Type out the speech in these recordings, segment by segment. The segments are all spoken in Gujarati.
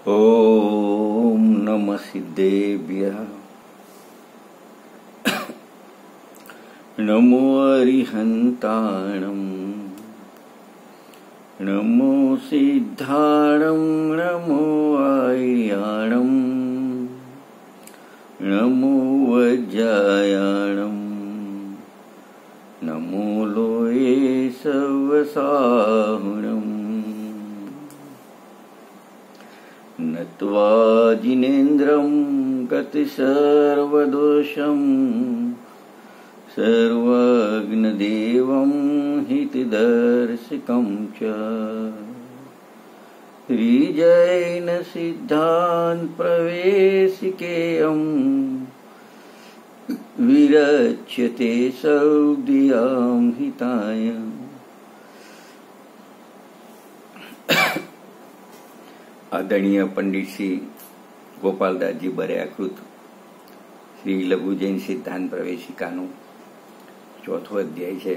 ઓમ નમઃ સિદ્ધેભ્યઃ નમો અરિહંતાણં નમો સિદ્ધાણં નમો આર્યાણં નમો વજ્જાયાણં નમો લોએ સવસાહુણં નત્વા જિનેન્દ્રં ગતિસર્વદોષં સર્વજ્ઞદેવં હિતદર્શકં ચ શ્રીજૈન સિદ્ધાંત પ્રવેશિકેયં વિરચ્યતે સૌદિયાં હિતાય. આદરણીય પંડિત શ્રી ગોપાલદાસજી બરેઆકૃત શ્રી લઘુ જૈન સિદ્ધાંત પ્રવેશિકાનું ચોથો અધ્યાય છે.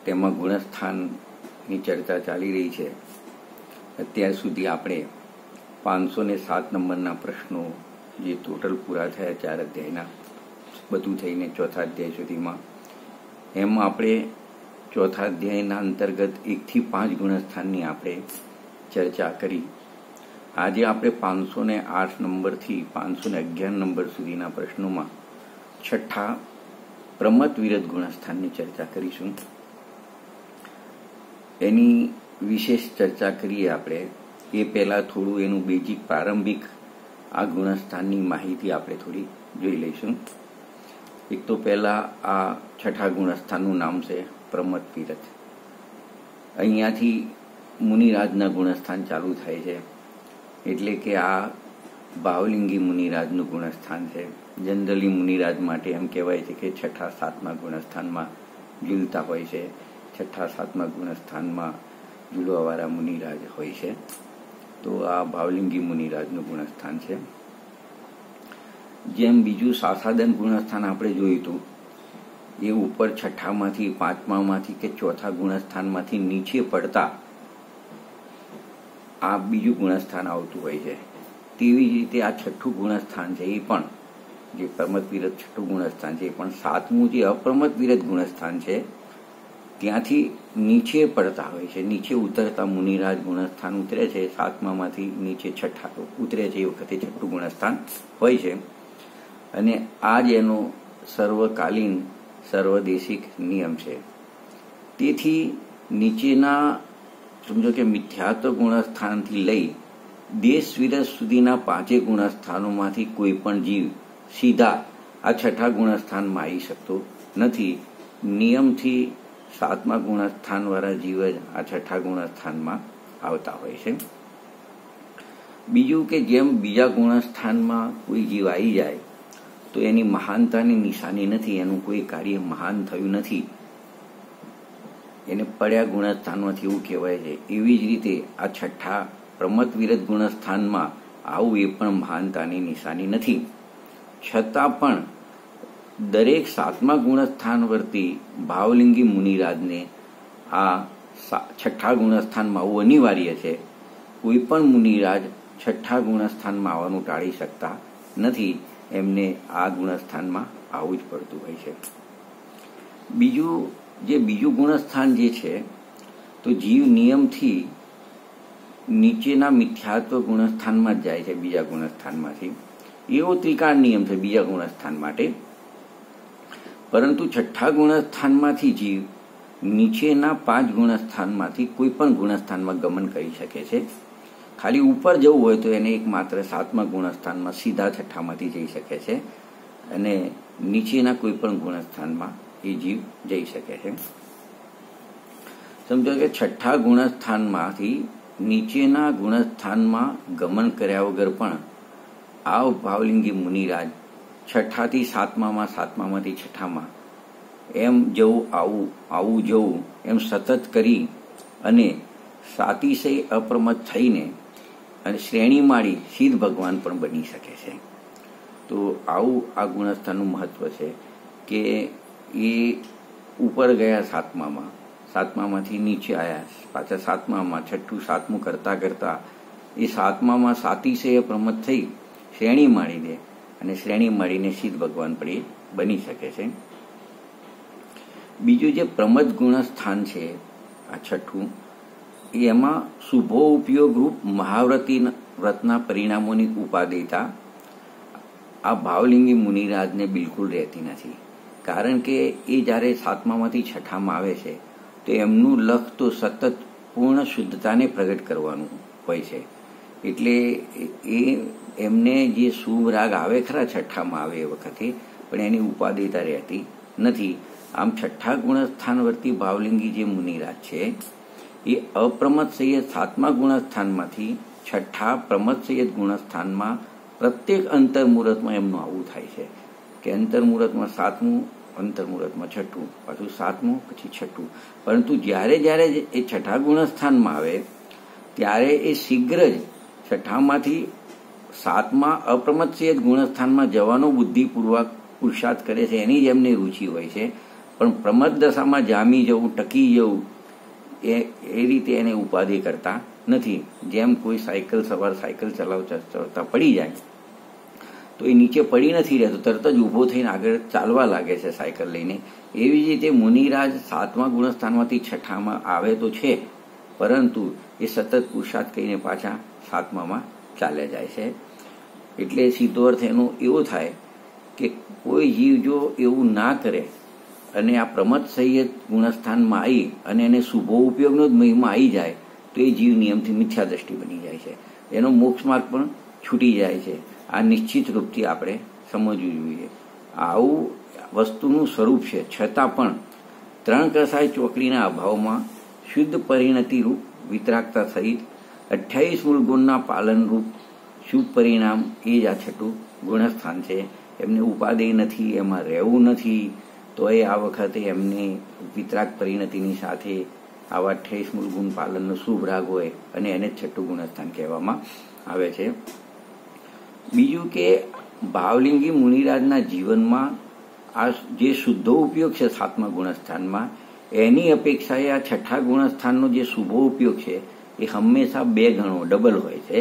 તેમાં ગુણસ્થાનની ચર્ચા ચાલી રહી છે. અત્યાર સુધી આપણે 507 નંબરના પ્રશ્નો જે ટોટલ પૂરા થયા 4 અધ્યાયના, બધું થઈને ચોથા અધ્યાય સુધીમાં, એમાં આપણે ચોથા અધ્યાયના અંતર્ગત 1 થી 5 ગુણસ્થાનની આપણે ચર્ચા કરી. આજે આપણે 508 નંબરથી 511 નંબર સુધીના પ્રશ્નોમાં છઠ્ઠા પ્રમત વિરત ગુણસ્થાનની ચર્ચા કરીશું. એની વિશેષ ચર્ચા કરીએ આપણે એ પહેલા થોડું એનું બેઝિક પ્રારંભિક આ ગુણસ્થાનની માહિતી આપણે થોડી જોઈ લઈશું. એક તો પહેલા આ છઠ્ઠા ગુણસ્થાનનું નામ છે પ્રમત વિરત. અહીંયાથી મુનિરાજના ગુણસ્થાન ચાલુ થાય છે, એટલે કે આ ભાવલિંગી મુનિરાજનું ગુણસ્થાન છે. જનરલી મુનિરાજ માટે એમ કહેવાય છે કે છઠ્ઠા સાતમા ગુણસ્થાનમાં ઝૂલતા હોય છે. છઠ્ઠા સાતમા ગુણસ્થાનમાં ઝૂલવાવાળા મુનિરાજ હોય છે. તો આ ભાવલિંગી મુનિરાજનું ગુણસ્થાન છે. જેમ બીજું સાસાદન ગુણસ્થાન આપણે જોયું હતું, એ ઉપર છઠ્ઠામાંથી, પાંચમામાંથી કે ચોથા ગુણસ્થાનમાંથી નીચે પડતા આ બીજું ગુણસ્થાન આવતું હોય છે. તેવી જ રીતે આ છઠ્ઠું ગુણસ્થાન છે, એ પણ જે પ્રમત વિરત છઠ્ઠું ગુણસ્થાન છે, એ પણ સાતમું જે અપ્રમત વિરત ગુણસ્થાન છે ત્યાંથી નીચે પડતા હોય છે. નીચે ઉતરતા મુનિરાજ ગુણસ્થાન ઉતરે છે, સાતમામાંથી નીચે છઠ્ઠા ઉતરે છે, એ વખતે છઠ્ઠું ગુણસ્થાન હોય છે. અને આ જ એનો સર્વકાલીન સર્વદેશિક નિયમ છે. તેથી નીચેના સમજો કે મિથ્યાત્વ ગુણસ્થાનથી લઈ દેશ વિદેશ સુધીના 5 ગુણસ્થાનોમાંથી કોઈ પણ જીવ સીધા આ છઠ્ઠા ગુણસ્થાનમાં આવી શકતો નથી. નિયમથી સાતમા ગુણસ્થાનવાળા જીવ જ આ છઠ્ઠા ગુણસ્થાનમાં આવતા હોય છે. બીજું કે જેમ બીજા ગુણસ્થાનમાં કોઈ જીવ આવી જાય તો એની મહાનતાની નિશાની નથી, એનું કોઈ કાર્ય મહાન થયું નથી, એને પડ્યા ગુણસ્થાનમાંથી એવું કહેવાય છે. એવી જ રીતે આ છઠ્ઠા પ્રમત વિરત ગુણસ્થાનમાં આવું એ પણ મહાનતાની નિશાની નથી. છતાં પણ દરેક સાતમા ગુણસ્થાન વર્તી ભાવલિંગી મુનિરાજને આ છઠ્ઠા ગુણસ્થાનમાં આવવું અનિવાર્ય છે. કોઈ પણ મુનિરાજ છઠ્ઠા ગુણસ્થાનમાં આવવાનું ટાળી શકતા નથી, એમને આ ગુણસ્થાનમાં આવવું જ પડતું હોય છે. બીજું ગુણસ્થાન જે છે, તો જીવ નિયમથી નીચેના મિથ્યાત્વ ગુણસ્થાનમાં જ જાય છે. બીજા ગુણસ્થાનમાંથી એવો ત્રિકાળ નિયમ છે બીજા ગુણસ્થાન માટે. પરંતુ છઠ્ઠા ગુણસ્થાનમાંથી જીવ નીચેના 5 ગુણસ્થાનમાંથી કોઈ પણ ગુણસ્થાનમાં ગમન કરી શકે છે. ખાલી ઉપર જવું હોય તો એને એકમાત્ર સાતમા ગુણસ્થાનમાં સીધા છઠ્ઠામાંથી જઈ શકે છે, અને નીચેના કોઈ પણ ગુણસ્થાનમાં એ જીવ જઈ શકે છે. સમજો કે છઠ્ઠા ગુણસ્થાનમાંથી નીચેના ગુણસ્થાનમાં ગમન કર્યા વગર પણ આ ભાવલિંગી મુનિરાજ છઠ્ઠાથી સાતમામાં, સાતમામાંથી છઠ્ઠામાં એમ જવું આવું જવું એમ સતત કરી અને સાતિશય અપ્રમત થઈને અને શ્રેણી માળી સિદ્ધ ભગવાન પણ બની શકે છે. તો આવું આ ગુણસ્થાનનું મહત્વ છે કે એ ઉપર ગયા સાતમામાં, સાતમામાંથી નીચે આવ્યા, પાછા સાતમામાં, છઠ્ઠું સાતમું કરતા કરતા એ સાતમામાં સાતિશય પ્રમદ થઈ શ્રેણી માળી દે અને શ્રેણી માળીને સિદ્ધ ભગવાન પણ બની શકે છે. બીજું જે પ્રમદ ગુણ સ્થાન છે આ છઠ્ઠું, એમાં શુભો ઉપયોગ રૂપ મહાવ્રતના પરિણામોની ઉપાદેયતા આ ભાવલિંગી મુનિરાજને બિલકુલ રહેતી નથી. કારણ કે એ જ્યારે સાતમામાંથી છઠ્ઠામાં આવે છે તો એમનું લક્ષ્ય તો સતત પૂર્ણ શુદ્ધતાને પ્રગટ કરવાનું હોય છે. એટલે એ એમને જે શુભ રાગ આવે ખરા છઠ્ઠામાં આવે એ વખતે, પણ એની ઉપાદેયતા રહેતી નથી. આમ છઠ્ઠા ગુણસ્થાનવર્તી ભાવલિંગી જે મુનિરાજ છે એ અપ્રમદ સંયત સાતમા ગુણસ્થાનમાંથી છઠ્ઠા પ્રમદ સંયત ગુણસ્થાનમાં પ્રત્યેક અંતર્મુહૂર્તમાં એમનું આવું થાય છે કે અંતર્મુહૂર્તમાં સાતમું, અંતર્મુહૂર્તમાં છઠ્ઠું, પાછું સાતમું, પછી છઠ્ઠું. પરંતુ જ્યારે જ્યારે એ છઠ્ઠા ગુણસ્થાનમાં આવે ત્યારે એ શીઘ્ર જ છઠ્ઠામાંથી સાતમા અપ્રમદ સંયત ગુણસ્થાનમાં જવાનો બુદ્ધિપૂર્વક પુરુષાર્થ કરે છે. એની જ એમને રુચિ હોય છે. પણ પ્રમદ દશામાં જામી જવું, ટકી જવું એ રીતે એને ઉપાધિ કરતા નથી. જેમ કોઈ સાયકલ સવાર સાયકલ ચલાવતા પડી જાય તો એ નીચે પડી નથી રહેતો, તરત જ ઊભો થઈને આગળ ચાલવા લાગે છે સાયકલ લઈને. એવી જ રીતે મુનિરાજ સાતમા ગુણસ્થાનમાંથી છઠ્ઠામાં આવે તો છે, પરંતુ એ સતત પુરુષાર્થ કરીને પાછા સાતમામાં ચાલ્યા જાય છે. એટલે સીધો અર્થ એનો એવો થાય કે કોઈ જીવ જો એવું ના કરે અને આ પ્રમદ સંયત ગુણસ્થાનમાં આવી અને એને શુભો ઉપયોગનો જ મહિમા આવી જાય તો એ જીવ નિયમથી મિથ્યા દ્રષ્ટિ બની જાય છે, એનો મોક્ષ માર્ગ પણ છૂટી જાય છે. આ નિશ્ચિત રૂપથી આપણે સમજવું જોઈએ. આવું વસ્તુનું સ્વરૂપ છે. છતાં પણ ત્રણ કસાય ચોકડીના અભાવમાં શુદ્ધ પરિણતિ રૂપ વિતરાગતા સહિત 28 મૂળ ગુણના પાલનરૂપ શુભ પરિણામ એ જ આ છઠ્ઠું ગુણસ્થાન છે. એમને ઉપાદેય નથી, એમાં રહેવું નથી, તો એ આ વખતે એમને વિતરાગ પરિણતિની સાથે આવા 28 મૂળ ગુણ પાલનનો શુભ રાગ હોય અને એને છઠ્ઠું ગુણસ્થાન કહેવામાં આવે છે. બીજું કે ભાવલિંગી મુનિરાજના જીવનમાં આ જે શુદ્ધો ઉપયોગ છે સાતમા ગુણસ્થાનમાં, એની અપેક્ષાએ આ છઠ્ઠા ગુણસ્થાનનો જે શુભો ઉપયોગ છે એ હંમેશા 2 ગણો ડબલ હોય છે.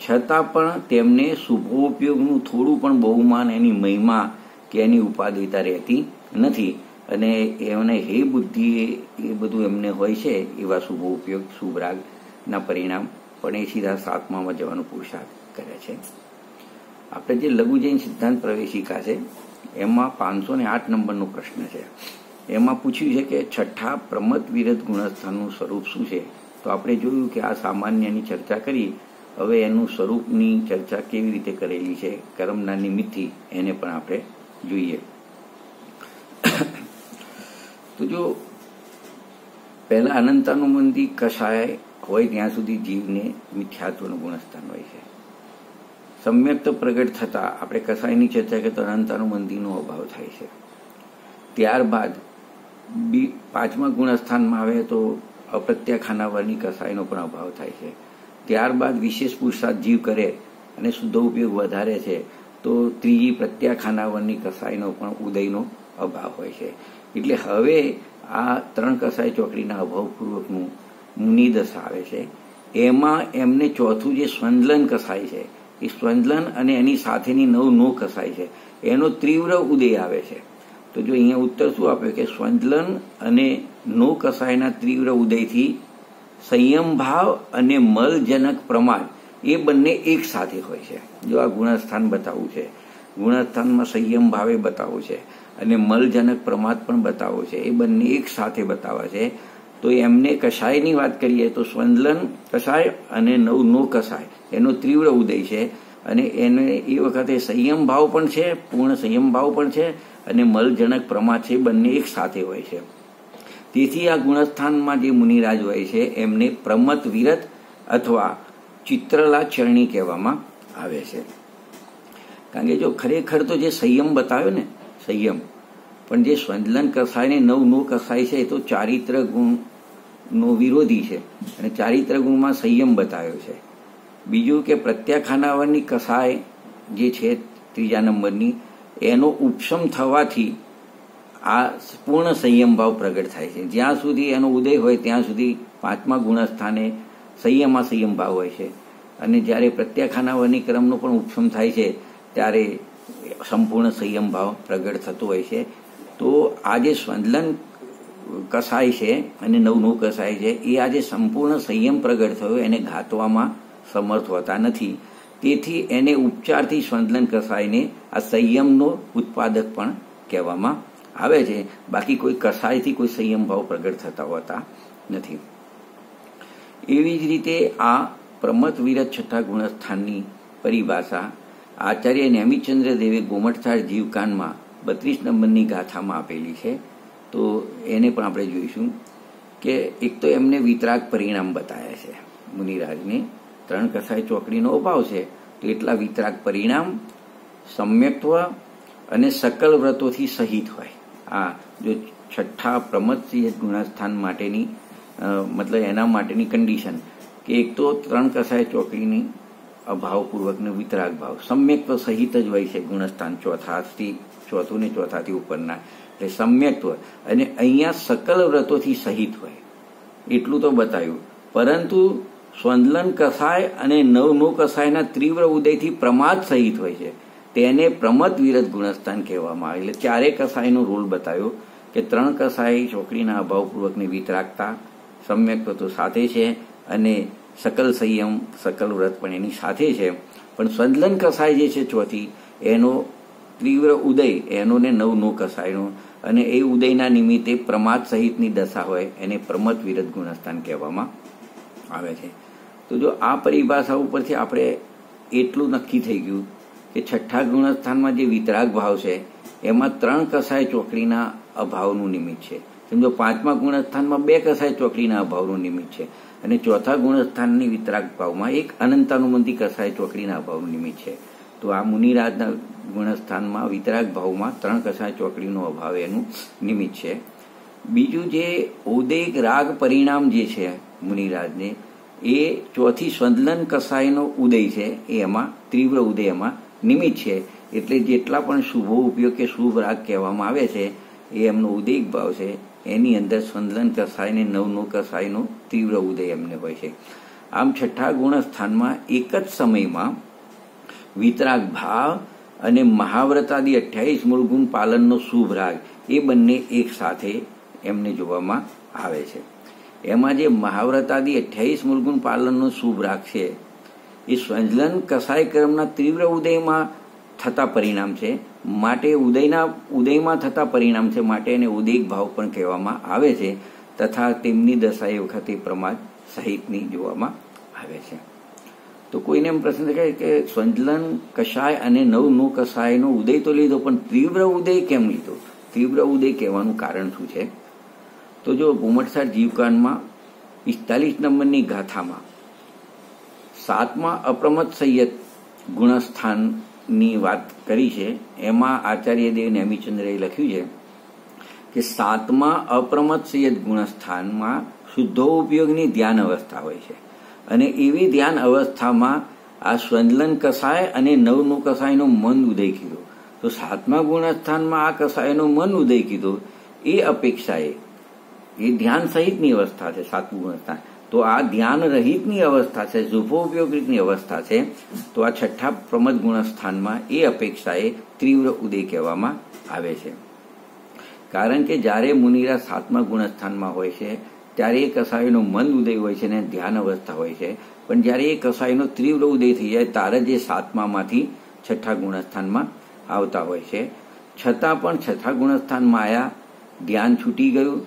છતાં પણ તેમને શુભો ઉપયોગનું થોડું પણ બહુમાન, એની મહિમા કે એની ઉપાદેયતા રહેતી નથી. અને એમને હે બુદ્ધિ એ બધું એમને હોય છે એવા શુભો ઉપયોગ, શુભ રાગના પરિણામ, પણ એ સીધા સાતમામાં જવાનો પુરુષાર્થ કરે છે. આપણે જે લઘુ જૈન સિદ્ધાંત પ્રવેશિકા છે એમાં 508 નંબરનો પ્રશ્ન છે. એમાં પૂછ્યું છે કે છઠ્ઠા પ્રમદ વિરત ગુણસ્થાનનું સ્વરૂપ શું છે. તો આપણે જોયું કે આ સામાન્યની ચર્ચા કરી. હવે એનું સ્વરૂપની ચર્ચા કેવી રીતે કરેલી છે કર્મના નિમિત્તથી એને પણ આપણે જોઈએ. તો જો પહેલા અનંતાનુબંધી કષાય હોય ત્યાં સુધી જીવને મિથ્યાત્વનું ગુણસ્થાન હોય છે. સમ્યક્ત પ્રગટ થતા આપણે કસાયની ચર્ચા કરીએ તો અનંતાનુબંધીનો અભાવ થાય છે. ત્યારબાદ પાંચમા ગુણસ્થાનમાં આવે તો અપ્રત્યાખાનાવરની કસાયનો પણ અભાવ થાય છે. ત્યારબાદ વિશેષ પુરુષાર્થ જીવ કરે અને શુદ્ધ ઉપયોગ વધારે છે તો ત્રીજી પ્રત્યાખાનાવરની કસાયનો પણ ઉદયનો અભાવ હોય છે. એટલે હવે આ 3 કસાય ચોકડીના અભાવપૂર્વકનું મુનિદશા આવે છે. એમાં એમને ચોથું જે સ્વંદલન કસાય છે એ સ્વંદલન અને એની સાથેની નો કસાય છે એનો તીવ્ર ઉદય આવે છે. તો જો અહીંયા ઉત્તર શું આપ્યો કે સ્વંદલન અને નો કસાયના તીવ્ર ઉદયથી સંયમ ભાવ અને મલજનક પ્રમાદ એ બંને એક સાથે હોય છે. જો આ ગુણસ્થાન બતાવવું છે, ગુણસ્થાનમાં સંયમ ભાવે બતાવવું છે અને મલજનક પ્રમાદ પણ બતાવવો છે, એ બંને એક સાથે બતાવે છે. તો એમને કષાયની વાત કરીએ તો સ્વંદલન કષાય અને નો કષાય એનો તીવ્ર ઉદય છે અને એને એ વખતે સંયમ ભાવ પણ છે, પૂર્ણ સંયમ ભાવ પણ છે અને મલજનક પ્રમાદ છે, બંને એક સાથે હોય છે. તેથી આ ગુણસ્થાનમાં જે મુનિરાજ હોય છે એમને પ્રમદ વિરત અથવા ચિત્રલાચરણી કહેવામાં આવે છે. કારણ કે જો ખરેખર તો જે સંયમ બતાવ્યો ને સંયમ, પણ જે સ્વંદલન કસાય ને નો કસાય છે એ તો ચારિત્ર ગુણનો વિરોધી છે અને ચારિત્ર ગુણમાં સંયમ બતાવ્યો છે. બીજું કે પ્રત્યાખાનાવરની કસાય જે છે 3જા નંબરની, એનો ઉપશમ થવાથી આ પૂર્ણ સંયમ ભાવ પ્રગટ થાય છે. જ્યાં સુધી એનો ઉદય હોય ત્યાં સુધી 5મા ગુણસ્થાને સંયમ ભાવ હોય છે અને જ્યારે પ્રત્યાખાના વનિક્રમનો પણ ઉપશમ થાય છે ત્યારે સંપૂર્ણ સંયમ ભાવ પ્રગટ થતો હોય છે. તો આ જે સ્વંદલન કસાય છે અને નવનું કસાય છે એ આજે સંપૂર્ણ સંયમ પ્રગટ થયો એને ઘાતવામાં સમર્થ હોતા નથી. તેથી એને ઉપચારથી સ્વંદલન કસાયને આ સંયમનો ઉત્પાદક પણ કહેવામાં આવે છે. બાકી કોઈ કસાયથી કોઈ સંયમ ભાવ પ્રગટ થતા હોતા નથી. એવી જ રીતે આ પ્રમત વિરત છઠ્ઠા ગુણસ્થાનની પરિભાષા આચાર્ય નેમિચંદ્ર દેવે ગોમટથાળ જીવકાંડમાં 32 નંબરની ગાથામાં આપેલી છે. તો એને પણ આપણે જોઈશું કે એક તો એમને વિતરાગ પરિણામ બતાવ્યા છે. મુનિરાજને 3 કસાય ચોકડીનો અભાવ છે તો એટલા વિતરાગ પરિણામ સમ્યક્ત્વ અને સકલ વ્રતોથી સહિત હોય. આ જો છઠ્ઠા પ્રમત ગુણસ્થાન માટેની મતલબ એના માટેની કન્ડિશન કે એક તો 3 કસાય ચોકડીની અભાવપૂર્વકનો વિતરાગ ભાવ સમ્યક્ત્વ સહિત જ હોય છે. ગુણસ્થાન ચોથું ને ચોથાથી ઉપરના એટલે સમ્યક્ત્વ અને અહીંયા સકલ વ્રતોથી સહિત હોય એટલું તો બતાવ્યું. પરંતુ સ્વંદલન કસાય અને નવનો કસાયના તીવ્ર ઉદયથી પ્રમાદ સહિત હોય છે તેને પ્રમત વિરત ગુણસ્થાન કહેવામાં આવે. એટલે 4 કસાયનો રોલ બતાવ્યો કે 3 કસાય ચોકડીના અભાવપૂર્વકની વિતરાગતા સમ્યક્ત્વ તો સાથે છે અને સકલ સંયમ સકલ વ્રત પણ એની સાથે છે. પણ સ્વંદલન કસાય જે છે ચોથી એનો તીવ્ર ઉદય એનો ને નવનો કસાયનો અને એ ઉદયના નિમિત્તે પ્રમાદ સહિતની દશા હોય એને પ્રમત વિરત ગુણસ્થાન કહેવામાં આવે છે. તો જો આ પરિભાષા ઉપરથી આપણે એટલું નક્કી થઈ ગયું કે છઠ્ઠા ગુણસ્થાનમાં જે વિતરાગ ભાવ છે એમાં 3 કસાય ચોકડીના અભાવનું નિમિત્ત છે. સમજો 5મા ગુણસ્થાનમાં 2 કસાય ચોકડીના અભાવનું નિમિત્ત છે અને ચોથા ગુણસ્થાનની વિતરાગ ભાવમાં એક અનંતાનુબંધી કસાય ચોકડીના અભાવનું નિમિત્ત છે. તો આ મુનિરાજના ગુણસ્થાનમાં વિતરાગ ભાવમાં 3 કસાય ચોકડીનો અભાવ એનું નિમિત્ત છે. બીજું જે ઉદય રાગ પરિણામ જે છે મુનિરાજને એ ચોથી સ્વંદલન કસાયનો ઉદય છે એ એમાં તીવ્ર ઉદય એમાં નિમિત્ત છે. એટલે જેટલા પણ શુભો ઉપયોગ કે શુભ રાગ કહેવામાં આવે છે એ એમનો ઉદયિક ભાવ છે એની અંદર સ્વંદલન કસાય ને નવનો કસાયનો તીવ્ર ઉદય એમને હોય છે. આમ છઠ્ઠા ગુણસ્થાનમાં એક જ સમયમાં વિતરાગ ભાવ અને મહાવ્રતાદિ 28 મૂળગુણ પાલનનો શુભ રાગ એ બંને એક સાથે એમને જોવામાં આવે છે. એમાં જે મહાવ્રતાદિ 28 મૂળગુણ પાલનનો શુભ રાગ છે એ સ્વંદલન કસાય ક્રમના તીવ્ર ઉદયમાં થતા પરિણામ છે માટે ઉદયમાં થતા પરિણામ છે માટે એને ઉદયિક ભાવ પણ કહેવામાં આવે છે. તથા તેમની દશા એ વખતે પ્રમાદ સહિતની જોવામાં આવે છે. તો કોઈને એમ પ્રશ્ન થાય કે સ્વંદલન કસાય અને નવનો કસાયનો ઉદય તો લીધો પણ તીવ્ર ઉદય કેમ લીધો? તીવ્ર ઉદય કહેવાનું કારણ શું છે? તો જો ગોમટથાળ જીવકાંડમાં 45 નંબરની ગાથામાં 7મા અપ્રમત સંયત ગુણસ્થાનની વાત કરી છે. એમાં આચાર્ય દેવ નેમિચંદ્રએ લખ્યું છે કે 7મા અપ્રમત સંયત ગુણસ્થાનમાં શુદ્ધો ઉપયોગની ધ્યાન અવસ્થા હોય છે અને એવી ધ્યાન અવસ્થામાં આ સ્વંદલન કસાય અને નવનો કસાયનો મન ઉદય કીધો. તો 7મા ગુણસ્થાનમાં આ કસાયનો મન ઉદય કીધો એ અપેક્ષાએ એ ધ્યાન સહિતની અવસ્થા છે 7મું ગુણસ્થાન. તો આ ધ્યાન રહિતની અવસ્થા છે, શુભોપયોગની અવસ્થા છે. તો આ છઠ્ઠા પ્રમદ ગુણસ્થાનમાં એ અપેક્ષાએ તીવ્ર ઉદય કહેવામાં આવે છે. કારણ કે જ્યારે મુનિરાજ 7મા ગુણસ્થાનમાં હોય છે ત્યારે એ કસાયનો મન ઉદય હોય છે અને ધ્યાન અવસ્થા હોય છે. પણ જ્યારે એ કસાયનો તીવ્ર ઉદય થઈ જાય ત્યારે જ એ 7મામાંથી છઠ્ઠા ગુણસ્થાનમાં આવતા હોય છે. છતાં પણ છઠ્ઠા ગુણસ્થાનમાં આયા ધ્યાન છૂટી ગયું,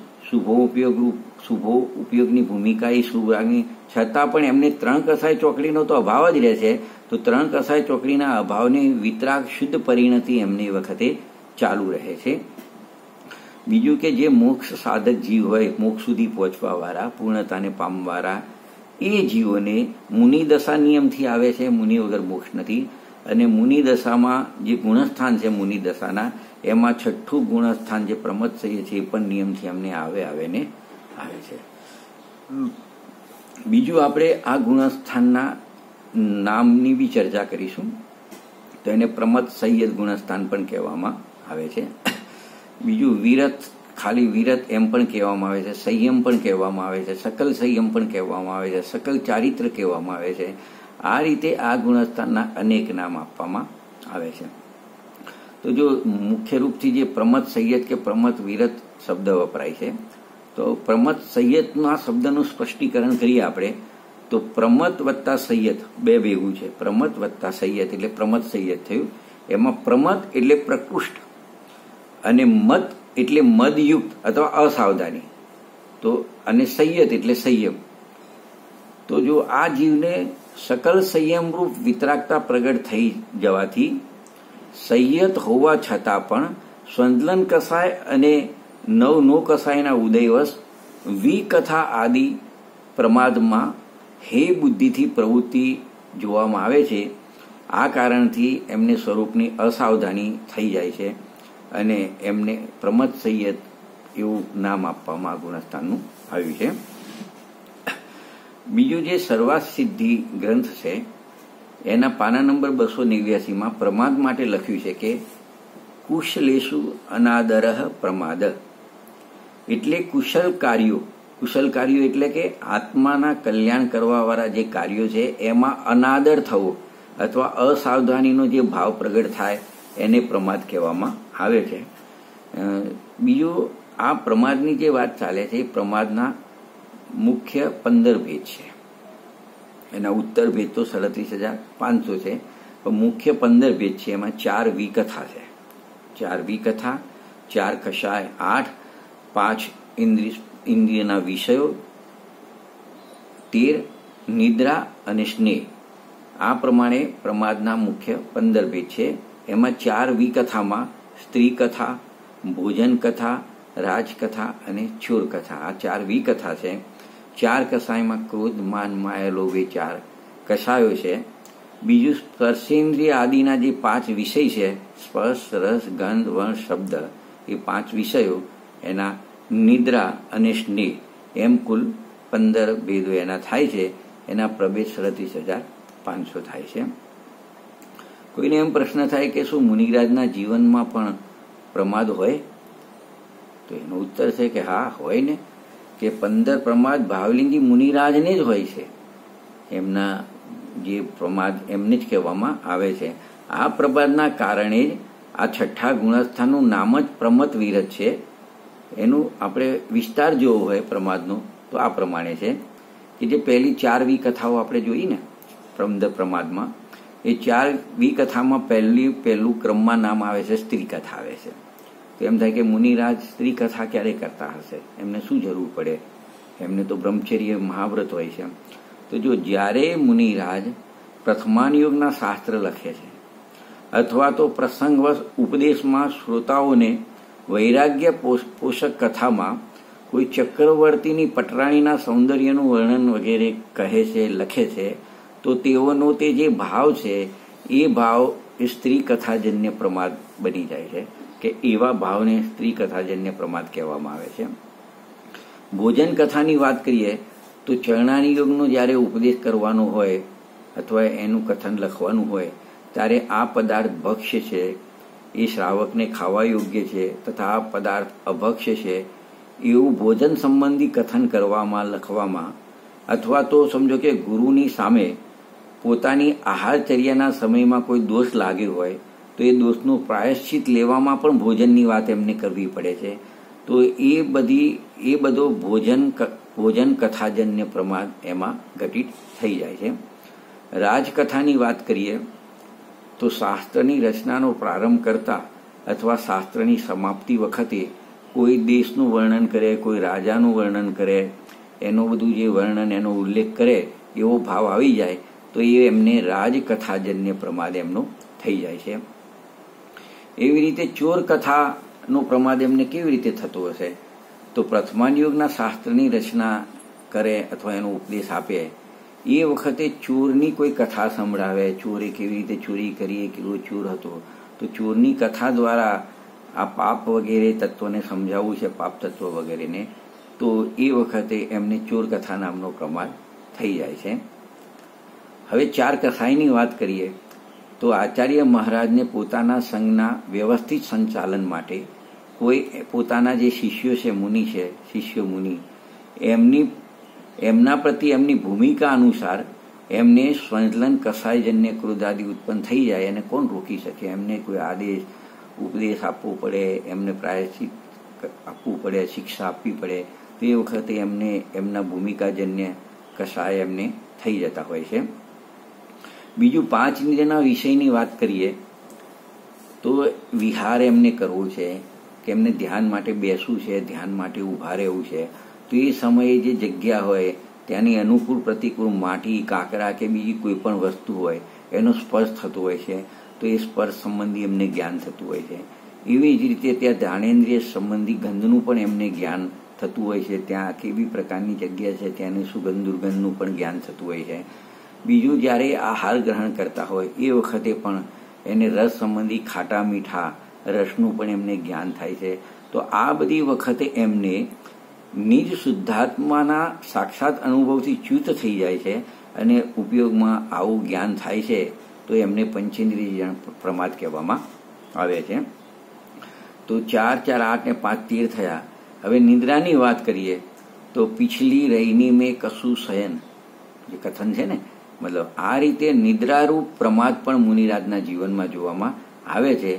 શુભો ઉપયોગની ભૂમિકા એ શુભ રાગની, છતાં પણ એમને 3 કસાય ચોકડીનો તો અભાવ જ રહે છે. તો 3 કસાય ચોકડીના અભાવની વિતરાગ શુદ્ધ પરિણતિ એમની વખતે ચાલુ રહે છે. બીજું કે જે મોક્ષ સાધક જીવ હોય, મોક્ષ સુધી પહોંચવા વાળા, પૂર્ણતાને પામવાળા, એ જીવોને મુનિ દશા નિયમથી આવે છે. મુનિ વગર મોક્ષ નથી. અને મુનિ દશામાં જે ગુણસ્થાન છે મુનિ દશાના એમાં છઠ્ઠું ગુણસ્થાન જે પ્રમત્સય છે એ પણ નિયમથી અમને આવે છે. બીજું આપણે આ ગુણસ્થાનના નામની બી ચર્ચા કરીશું. તો એને પ્રમત સંયત ગુણસ્થાન પણ કહેવામાં આવે છે. બીજું વિરત, ખાલી વિરત એમ પણ કહેવામાં આવે છે, સંયમ પણ કહેવામાં આવે છે, સકલ સંયમ પણ કહેવામાં આવે છે, સકલ ચારિત્ર કહેવામાં આવે છે. આ રીતે આ ગુણસ્થાનના અનેક નામ આપવામાં આવે છે. તો જો મુખ્ય રૂપથી જે પ્રમદ સંયત કે પ્રમદ વિરત શબ્દ વપરાય છે, તો પ્રમદ સંયતના શબ્દનું સ્પષ્ટીકરણ કરીએ આપણે તો પ્રમદ વત્તા સંયત બે ભેગું છે. પ્રમદ વત્તા સંયત એટલે પ્રમદ સંયત થયું. એમાં પ્રમદ એટલે પ્રકૃષ્ટ અને મદ એટલે મદયુક્ત અથવા અસાવધાની, તો અને સંયત એટલે સંયમ. તો જો આ જીવને સકલ સંયમરૂપ વિતરાગતા પ્રગટ થઈ જવાથી સંયત હોવા છતાં પણ સ્વંદલન કસાય અને નવ કસાયના ઉદયવશ વિકથા આદિ પ્રમાદમાં હે બુદ્ધિથી પ્રવૃત્તિ જોવામાં આવે છે. આ કારણથી એમને સ્વરૂપની અસાવધાની થઈ જાય છે અને એમને પ્રમદ સંયત એવું નામ આપવામાં આ ગુણસ્થાનનું આવ્યું છે. બીજું જે સર્વાર્થ સિદ્ધિ ગ્રંથ છે એના પાના નંબર 289 પ્રમાદ માટે લખ્યું છે કે કુશલેષુ અનાદરઃ પ્રમાદ, એટલે કુશલ કાર્યો એટલે કે આત્માના કલ્યાણ કરવાવાળા જે કાર્યો છે એમાં અનાદર થવો અથવા અસાવધાનીનો જે ભાવ પ્રગટ થાય એને પ્રમાદ કહેવામાં આવે છે. બીજું આ પ્રમાદની જે વાત ચાલે છે એ પ્રમાદના મુખ્ય 15 ભેદ છે. એના ઉત્તર ભેદ તો 37,500 છે, પણ મુખ્ય 15 ભેદ છે. એમાં 4 વિકથા છે, 4 વિકથા, 4 કષાય, 8, 5 ઇન્દ્રિયના વિષયો, 13 નિદ્રા અને સ્નેહ. આ પ્રમાણે પ્રમાદના મુખ્ય 15 ભેદ છે. એમાં 4 વિકથામાં સ્ત્રી કથા, ભોજન કથા, રાજકથા અને ચોર કથા, આ 4 વિકથા છે. 4 કષાયમાં ક્રોધ, માન, માયા, લોભ એ 4 કષાયો છે. બીજું સ્પર્શેન્દ્રિય આદિના જે 5 વિષય છે, સ્પર્શ, રસ, ગંધ, વર્ણ, શબ્દ, એ 5 વિષયો એના નિદ્રા અને સ્નેહ એમ કુલ 15 ભેદો એના થાય છે. એના પ્રભેદ 37,500 થાય છે. કોઈને એમ પ્રશ્ન થાય કે શું મુનિરાજના જીવનમાં પણ પ્રમાદ હોય? તો એનો ઉત્તર છે કે હા, હોય ને, કે 15 પ્રમાદ ભાવલિંગી મુનિરાજને જ હોય છે. એમના જે પ્રમાદ એમને જ કહેવામાં આવે છે. આ પ્રમાદના કારણે જ આ 6ઠ્ઠા ગુણસ્થાનનું નામ જ પ્રમદ વિરત છે. એનું આપણે વિસ્તાર જોવો હોય પ્રમાદનો તો આ પ્રમાણે છે કે જે પહેલી 4 વિકથાઓ આપણે જોઈ ને પ્રમાદમાં, એ 4 વિકથામાં પહેલું ક્રમમાં નામ આવે છે સ્ત્રી કથા આવે છે. તો એમ થાય કે મુનિરાજ સ્ત્રી કથા ક્યારે કરતા હશે, એમને શું જરૂર પડે, એમને તો બ્રહ્મચર્ય મહાવ્રત હોય છે. તો જો જ્યારે મુનિરાજ પ્રથમાનુયોગના શાસ્ત્ર લખે છે અથવા તો પ્રસંગવશ ઉપદેશમાં શ્રોતાઓને વૈરાગ્ય પોષક કથામાં કોઈ ચક્રવર્તીની પટરાણીના સૌંદર્યનું વર્ણન વગેરે કહે છે, લખે છે, તો તેઓનો તે જે ભાવ છે એ ભાવ એ સ્ત્રી કથાજન્ય પ્રમાદ બની જાય છે, કે એવા ભાવને સ્ત્રી કથાજન્ય પ્રમાદ કહેવામાં આવે છે. ભોજન કથાની વાત કરીએ તો ચરણાની યોગનો જ્યારે ઉપદેશ કરવાનો હોય અથવા એનું કથન લખવાનું હોય ત્યારે આ પદાર્થ ભક્ષ્ય છે, એ શ્રાવકને ખાવા યોગ્ય છે, તથા આ પદાર્થ અભક્ષ્ય છે એવું ભોજન સંબંધી કથન કરવામાં, લખવામાં, અથવા તો સમજો કે ગુરુની સામે પોતાની આહારચર્યાના સમયમાં કોઈ દોષ લાગ્યો હોય તો એ દોષનું પ્રાયશ્ચિત લેવામાં પણ ભોજનની વાત એમને કરવી પડે છે. તો એ બધો ભોજન કથાજન્ય પ્રમાદ એમાં ઘટિત થઈ જાય છે. રાજકથાની વાત કરીએ તો શાસ્ત્રની રચનાનો પ્રારંભ કરતા અથવા શાસ્ત્રની સમાપ્તિ વખતે કોઈ દેશનું વર્ણન કરે, કોઈ રાજાનું વર્ણન કરે, એનું બધું જે વર્ણન, એનો ઉલ્લેખ કરે એવો ભાવ આવી જાય તો એ એમને રાજકથાજન્ય પ્રમાદ એમનો થઈ જાય છે. એવી રીતે ચોર કથાનો પ્રમાદ એમને કેવી રીતે થતો હશે? તો પ્રથમાનુયોગના શાસ્ત્રની રચના કરે અથવા એનો ઉપદેશ આપે એ વખતે ચોરની કોઈ કથા સંભળાવે, ચોરે કેવી રીતે ચોરી કરી, કેવો ચોર હતો, તો ચોરની કથા દ્વારા આ પાપ વગેરે તત્વને સમજાવવું છે, પાપ તત્વ વગેરેને, તો એ વખતે એમને ચોર કથા નામનો પ્રમાદ થઈ જાય છે. હવે 4 કસાઈની વાત કરીએ તો આચાર્ય મહારાજને પોતાના સંઘના વ્યવસ્થિત સંચાલન માટે કોઈ પોતાના જે શિષ્યો છે, મુનિ છે, શિષ્ય મુનિ, એમના પ્રતિ એમની ભૂમિકા અનુસાર એમને સ્વંદલન કસાયજન્ય ક્રોધ આદિ ઉત્પન્ન થઈ જાય અને કોણ રોકી શકે? એમને કોઈ આદેશ ઉપદેશ આપવો પડે, એમને પ્રાયશ્ચિત આપવું પડે, શિક્ષા આપવી પડે, તો એ વખતે એમને એમના ભૂમિકાજન્ય કસાય એમને થઈ જતા હોય છે. બીજું 5 ઇન્દ્રિયના વિષયની વાત કરીએ તો વિહાર એમને કરવો છે કે એમને ધ્યાન માટે બેસવું છે, ધ્યાન માટે ઊભા રહેવું છે, તો એ સમયે જે જગ્યા હોય ત્યાંની અનુકૂળ પ્રતિકૂળ માટી, કાંકરા કે બીજી કોઈ પણ વસ્તુ હોય એનો સ્પર્શ થતો હોય છે, તો એ સ્પર્શ સંબંધી એમને જ્ઞાન થતું હોય છે. એવી જ રીતે ત્યાં ધ્યાનેન્દ્રિય સંબંધી ગંધનું પણ એમને જ્ઞાન થતું હોય છે. ત્યાં કેવી પ્રકારની જગ્યા છે ત્યાંની સુગંધ દુર્ગંધનું પણ જ્ઞાન થતું હોય છે. બીજું, જ્યારે આહાર ગ્રહણ કરતા હોય એ વખતે પણ એને રસ સંબંધી ખાટા મીઠા રસનું પણ એમને જ્ઞાન થાય છે. તો આ બધી વખતે એમને નિજ શુદ્ધાત્માના સાક્ષાત અનુભવથી ચ્યુત થઈ જાય છે અને ઉપયોગમાં આવું જ્ઞાન થાય છે, તો એમને પંચેન્દ્રિય પ્રમાદ કહેવામાં આવે છે. તો 4, 4, 8 ને 5 13 થયા. હવે નિદ્રાની વાત કરીએ તો પિછલી રહીની મેં કશું શયન, જે કથન છે ને, મતલબ આ રીતે નિદ્રારૂપ પ્રમાદ પણ મુનિરાજના જીવનમાં જોવામાં આવે છે.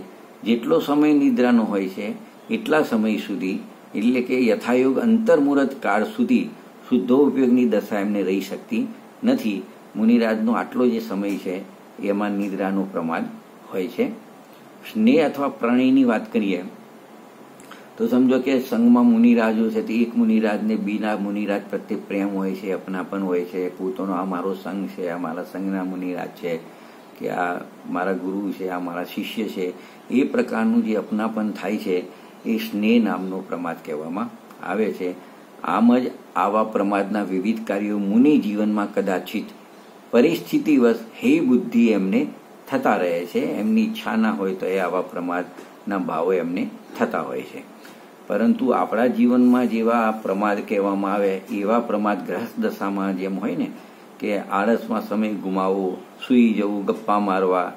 જેટલો સમય નિદ્રાનો હોય છે એટલા સમય સુધી, એટલે કે યથાયોગ અંતર્મુહૂર્ત કાળ સુધી શુદ્ધો ઉપયોગની દશા એમને રહી શકતી નથી. મુનિરાજનો આટલો જે સમય છે એમાં નિદ્રાનું પ્રમાદ હોય છે. સ્નેહ અથવા પ્રણયની વાત કરીએ તો સમજો કે સંઘમાં મુનિરાજો છે, તો એક મુનિરાજને બીજા મુનિરાજ પ્રત્યે પ્રેમ હોય છે, અપનાપન હોય છે, પોતાનો આ મારો સંઘ છે, આ મારા સંઘના મુનિરાજ છે, કે આ મારા ગુરુ છે, આ મારા શિષ્ય છે, એ પ્રકારનું જે અપનાપન થાય છે એ સ્નેહ નામનો પ્રમાદ કહેવામાં આવે છે. આમ જ આવા પ્રમાદના વિવિધ કાર્યો મુનિ જીવનમાં કદાચિત પરિસ્થિતિવશ હે બુદ્ધિ એમને થતા રહે છે. એમની ઈચ્છા ના હોય તો એ આવા પ્રમાદના ભાવો એમને થતા હોય છે. પરંતુ આપણા જીવનમાં જેવા પ્રમાદ કહેવામાં આવે એવા પ્રમાદ ગ્રહસ્થ દશામાં જેમ હોય ને, કે આળસમાં સમય ગુમાવવો, સૂઈ જવું, ગપ્પા મારવા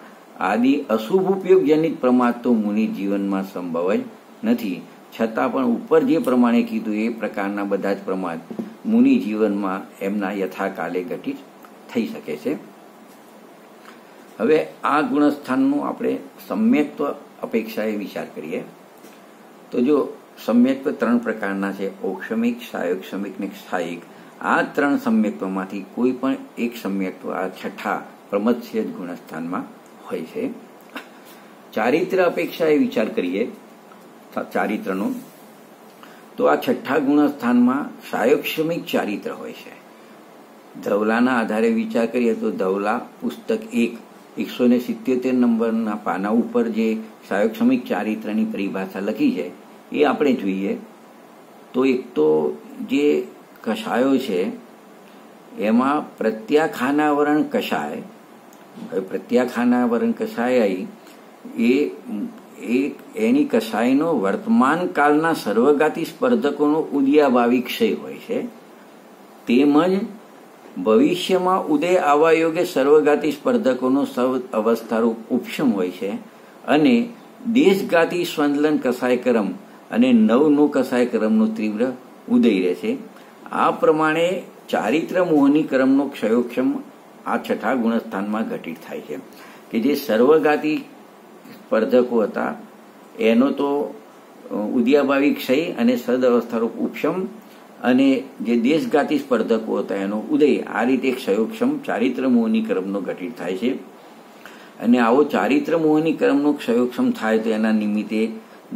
આદિ અશુભ ઉપયોગજનિત પ્રમાદ તો મુનિ જીવનમાં સંભવ જ નથી. છતાં પણ ઉપર જે પ્રમાણે કીધું એ પ્રકારના બધા જ પ્રમાદ મુનિ જીવનમાં એમના યથાકાલે ઘટિત થઈ શકે છે. હવે આ ગુણસ્થાનનું આપણે સમ્યક્ત્વ અપેક્ષાએ વિચાર કરીએ તો જો સમ્યક્ત્વ 3 પ્રકારના છે: ઔક્ષમિક, સાયોક્ષમિક ને સ્થાયિક. આ 3 સમ્યક્ત્વમાંથી કોઈ પણ એક સમ્યક્ત્વ આ છઠ્ઠા પ્રમથ્ય ગુણસ્થાનમાં હોય છે. ચારિત્ર અપેક્ષાએ વિચાર કરીએ ચારિત્રનો તો આ છઠ્ઠા ગુણસ્થાનમાં સાયોક્ષમિક ચારિત્ર હોય છે. ધવલાના આધારે વિચાર કરીએ તો ધવલા પુસ્તક 177 નંબરના પાના ઉપર જે સાયોક્ષમિક ચારિત્રની પરિભાષા લખી છે એ આપણે જોઈએ તો એક તો જે કષાયો છે એમાં પ્રત્યાખાનાવરણ કષાય, પ્રત્યાખાનાવરણ કષાય એની કષાયનો વર્તમાન કાળના સર્વગાતી સ્પર્ધકોનો ઉદયાભાવી ક્ષય હોય છે, તેમજ ભવિષ્યમાં ઉદય આવવા યોગ્ય સર્વગાતી સ્પર્ધકોનો સૌ અવસ્થારૂપ ઉપશમ હોય છે, અને દેશગાતી સ્વંદલન કષાયક્રમ અને નવનો કષાયક્રમનો તીવ્ર ઉદય રહે છે. આ પ્રમાણે ચારિત્ર મોહની ક્રમનો ક્ષયોક્ષમ આ છઠ્ઠા ગુણસ્થાનમાં ઘટિત થાય છે. કે જે સર્વગાતી સ્પર્ધકો હતા એનો તો ઉદયાભાવી ક્ષય અને સદ અવસ્થારૂપ ઉપશમ, અને જે દેશગાતી સ્પર્ધકો હતા એનો ઉદય, આ રીતે ક્ષયોક્ષમ ચારિત્ર મોહની ક્રમનો ઘટિત થાય છે. અને આવો ચારિત્ર મોહની ક્રમનો ક્ષયોક્ષમ થાય તો એના નિમિત્તે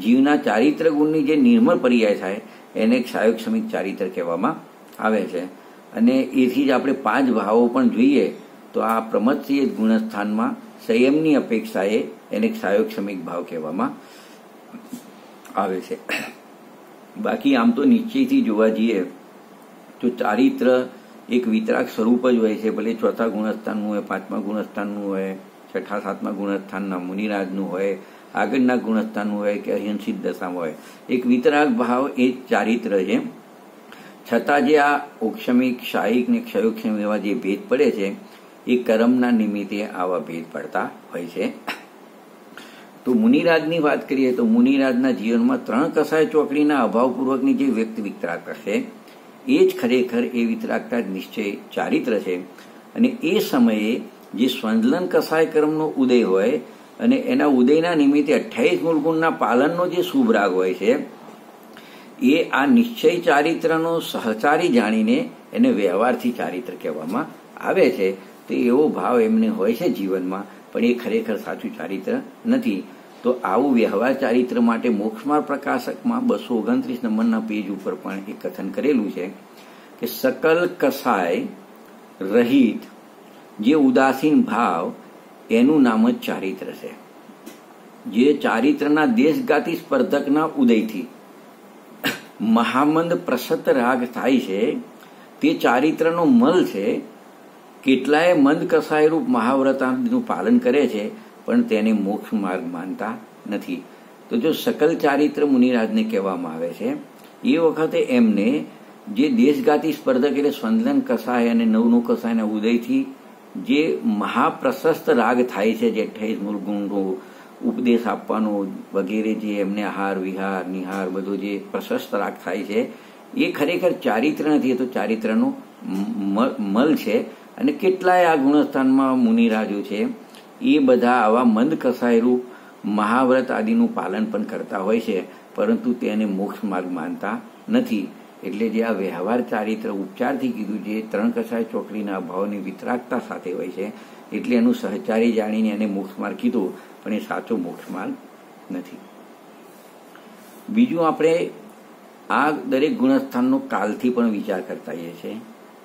જીવના ચારિત્ર ગુણની જે નિર્મળ પર્યાય થાય એને ક્ષયોક્ષમિક ચારિત્ર કહેવામાં આવે છે. અને એથી જ આપણે 5 ભાવો પણ જોઈએ તો આ પ્રમથ્ય ગુણસ્થાનમાં સંયમની અપેક્ષાએ એને ક્ષયોક્ષમિક ભાવ કહેવામાં આવે છે. બાકી આમ તો નિશ્ચયથી જોવા જઈએ તો ચારિત્ર એક વિતરાગ સ્વરૂપ જ હોય છે. ભલે 4થા ગુણસ્થાનનું હોય, 5મા ગુણસ્થાનનું હોય, 6ઠા 7મા ગુણસ્થાનના મુનિરાજનું હોય, આગળના ગુણસ્થાનનું હોય કે અહિંસિત દશામાં હોય, એક વિતરાગ ભાવ એ ચારિત્ર છે. છતાં જે આ ઔક્ષમિક, શાયિક ને ક્ષયોક્ષમ એવા જે ભેદ પડે છે એ કર્મના નિમિત્તે આવા ભેદ પડતા હોય છે. તો મુનિરાજની વાત કરીએ તો મુનિરાજના જીવનમાં 3 કષાય ચોકડીના અભાવપૂર્વકની જે વ્યક્તિ વિતરાગતા છે એ જ ખરેખર એ વિતરાગતા જ નિશ્ચય ચારિત્ર છે. અને એ સમયે જે સ્વંદલન કસાય કર્મનો ઉદય હોય અને એના ઉદયના નિમિત્તે 28 મૂળ ગુણના પાલનનો જે શુભ રાગ હોય છે, એ આ નિશ્ચય ચારિત્રનો સહચારી જાણીને એને વ્યવહારથી ચારિત્ર કહેવામાં આવે છે. તો એવો ભાવ એમને હોય છે જીવનમાં, પણ એ ખરેખર સાચું ચારિત્ર નથી. તો આવું વ્યવહાર ચારિત્ર માટે મોક્ષમાર્ગ પ્રકાશકમાં 229 નંબરના પેજ ઉપર પણ એક કથન કરેલું છે કે સકલ કસાય રહિત જે ઉદાસીન ભાવ એનું નામ જ ચારિત્ર છે. જે ચારિત્રના દેશગાતી સ્પર્ધકના ઉદયથી મહામંદ પ્રસત રાગ થાય છે, તે ચારિત્રનો મલ છે. કેટલાય મંદ કસાયરૂપ મહાવ્રતાનું પાલન કરે છે, પણ તેને મોક્ષ માર્ગ માનતા નથી. તો જો સકલ ચારિત્ર મુનિરાજને કહેવામાં આવે છે, એ વખતે એમને જે દેશગાતી સ્પર્ધક એટલે સ્વંદલન કસાય અને નવનો કસાયના ઉદયથી જે મહાપ્રશસ્ત રાગ થાય છે, જે 28 મૂળ ગુણનો ઉપદેશ આપવાનો વગેરે જે એમને આહાર વિહાર નિહાર બધો જે પ્રશસ્ત રાગ થાય છે, એ ખરેખર ચારિત્ર નથી, એ તો ચારિત્રનો મલ છે. અને કેટલાય આ ગુણસ્થાનમાં મુનિરાજો છે, એ બધા આવા મંદ કસાયરૂપ મહાવ્રત આદિનું પાલન પણ કરતા હોય છે, પરંતુ તેને મોક્ષ માર્ગ માનતા નથી. એટલે જે આ વ્યવહાર ચારિત્ર ઉપચારથી કીધું, જે 3 કસાય ચોકડીના અભાવની વિતરાગતા સાથે હોય છે, એટલે એનું સહચારી જાણીને એને મોક્ષ માર્ગ કીધું, પણ એ સાચો મોક્ષ માર્ગ નથી. બીજું, આપણે આ દરેક ગુણસ્થાનનો કાલથી પણ વિચાર કરતા હોઈએ છીએ.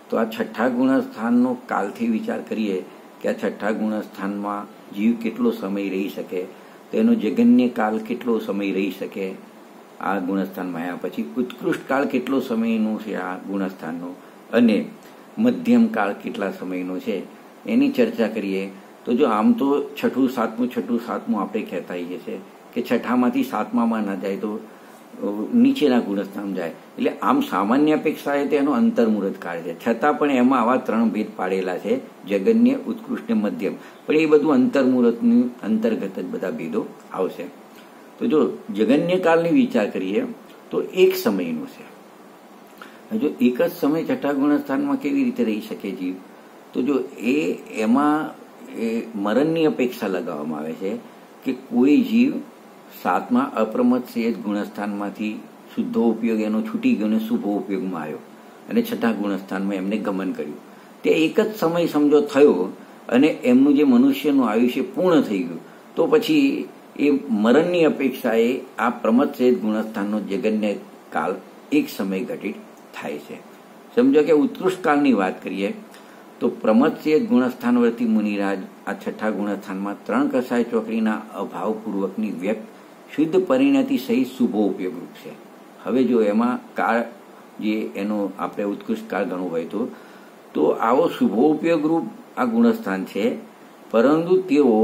તો આ 6ઠ્ઠા ગુણસ્થાનનો કાલથી વિચાર કરીએ કે આ 6ઠ્ઠા ગુણસ્થાનમાં જીવ કેટલો સમય રહી શકે, તો એનો જગન્ય કાલ કેટલો સમય રહી શકે આ ગુણસ્થાનમાં આવ્યા પછી, ઉત્કૃષ્ટ કાળ કેટલો સમયનો છે આ ગુણસ્થાનનો, અને મધ્યમ કાળ કેટલા સમયનો છે, એની ચર્ચા કરીએ. તો જો આમ તો 6ઠું 7મું 6ઠું 7મું આપણે કહેતા હોઈએ છીએ કે 6ઠ્ઠામાંથી 7મામાં ના જાય તો નીચેના ગુણસ્થાન જાય. એટલે આમ સામાન્ય અપેક્ષાએ તેનો અંતર્મુહૂર્ત કાળ છે, છતાં પણ એમાં આવા 3 ભેદ પાડેલા છે, જગન્ય, ઉત્કૃષ્ટ, મધ્યમ. પણ એ બધું અંતર્મુહૂર્તની અંતર્ગત જ બધા ભેદો આવશે. તો જો જગન્ય કાળની વિચાર કરીએ તો એક સમયનો છે. જો એક જ સમય 6ઠ્ઠા ગુણસ્થાનમાં કેવી રીતે રહી શકે જીવ? તો જો એમાં મરણની અપેક્ષા લગાવવામાં આવે છે કે કોઈ જીવ 7મા અપ્રમત સેજ ગુણસ્થાનમાંથી શુદ્ધો ઉપયોગ એનો છૂટી ગયો અને શુભો ઉપયોગમાં આવ્યો, અને 6ઠ્ઠા ગુણસ્થાનમાં એમને ગમન કર્યું. તે એક જ સમય સમજો થયો અને એમનું જે મનુષ્યનું આયુષ્ય પૂર્ણ થઈ ગયું, તો પછી એ મરણની અપેક્ષાએ આ પ્રમત સેજ ગુણસ્થાનનો જગન્ય કાળ એક સમય ઘટિત થાય છે. સમજો કે ઉત્કૃષ્ટ કાળની વાત કરીએ તો પ્રમત સેજ ગુણસ્થાનવર્તી મુનિરાજ આ 6ઠ્ઠા ગુણસ્થાનમાં 3 કસાય ચોકડીના અભાવપૂર્વકની વ્યક્ત શુદ્ધ પરિણતિ સહિત શુભો ઉપયોગરૂપ છે. હવે જો એમાં કાળ જે એનો આપણે ઉત્કૃષ્ટ કાળ ગણવો હોય તો આવો શુભો ઉપયોગરૂપ આ ગુણસ્થાન છે, પરંતુ તેઓ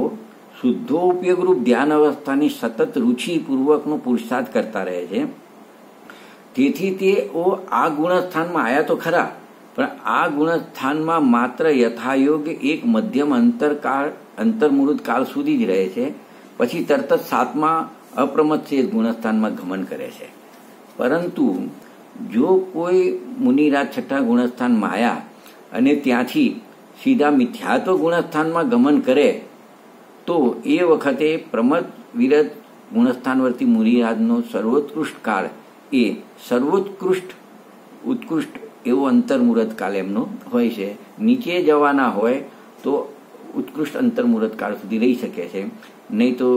શુદ્ધો ઉપયોગરૂપ ધ્યાન અવસ્થાની સતત રુચિપૂર્વકનો પુરુષાર્થ કરતા રહે છે. તેથી તેઓ આ ગુણસ્થાનમાં આવ્યા તો ખરા, પણ આ ગુણસ્થાનમાં માત્ર યથાયોગ્ય એક મધ્યમ અંતર્મુહૂર્ત કાળ સુધી જ રહે છે, પછી તરત જ 7મા અપ્રમત સેજ ગુણસ્થાનમાં ગમન કરે છે. પરંતુ જો કોઈ મુનિરાજ 6ઠ્ઠા ગુણસ્થાનમાં આવ્યા અને ત્યાંથી સીધા મિથ્યાત્વ ગુણસ્થાનમાં ગમન કરે, તો એ વખતે પ્રમત વિરત ગુણસ્થાનવર્તી મુનિરાજનો સર્વોત્કૃષ્ટ કાળ એ ઉત્કૃષ્ટ એવો અંતર્મુહૂર્ત કાળ એમનો હોય છે. નીચે જવાના હોય તો ઉત્કૃષ્ટ અંતર્મુહૂર્ત કાળ સુધી રહી શકે છે, નહીં તો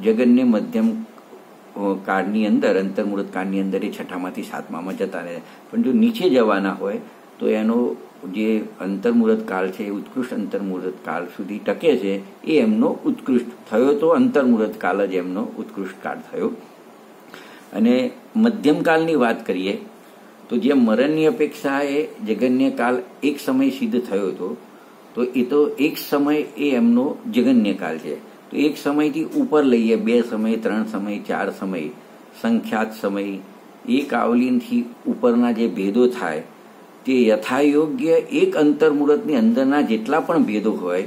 જગન્ય મધ્યમ કાળની અંદર અંતર્મુહૂર્ત કાળની અંદર એ 6ઠ્ઠામાંથી 7મામાં જતા રહે. પણ જો નીચે જવાના હોય તો એનો જે અંતર્મુહૂર્ત કાળ છે એ ઉત્કૃષ્ટ અંતર્મુહૂર્ત કાળ સુધી ટકે છે, એ એમનો ઉત્કૃષ્ટ થયો. તો અંતર્મુહૂર્ત કાળ જ એમનો ઉત્કૃષ્ટ કાળ થયો. અને મધ્યમ કાળની વાત કરીએ તો જે મરણની અપેક્ષા એ જગન્ય કાળ એક સમય સિદ્ધ થયો હતો, તો એ તો એક સમય એ એમનો જગન્ય કાળ છે. તો એક સમયથી ઉપર લઈએ 2 સમય 3 સમય 4 સમય સંખ્યાત સમય, એક આવલીથી ઉપરના જે ભેદો થાય તે યથાયોગ્ય એક અંતર્મુહૂર્તની અંદરના જેટલા પણ ભેદો હોય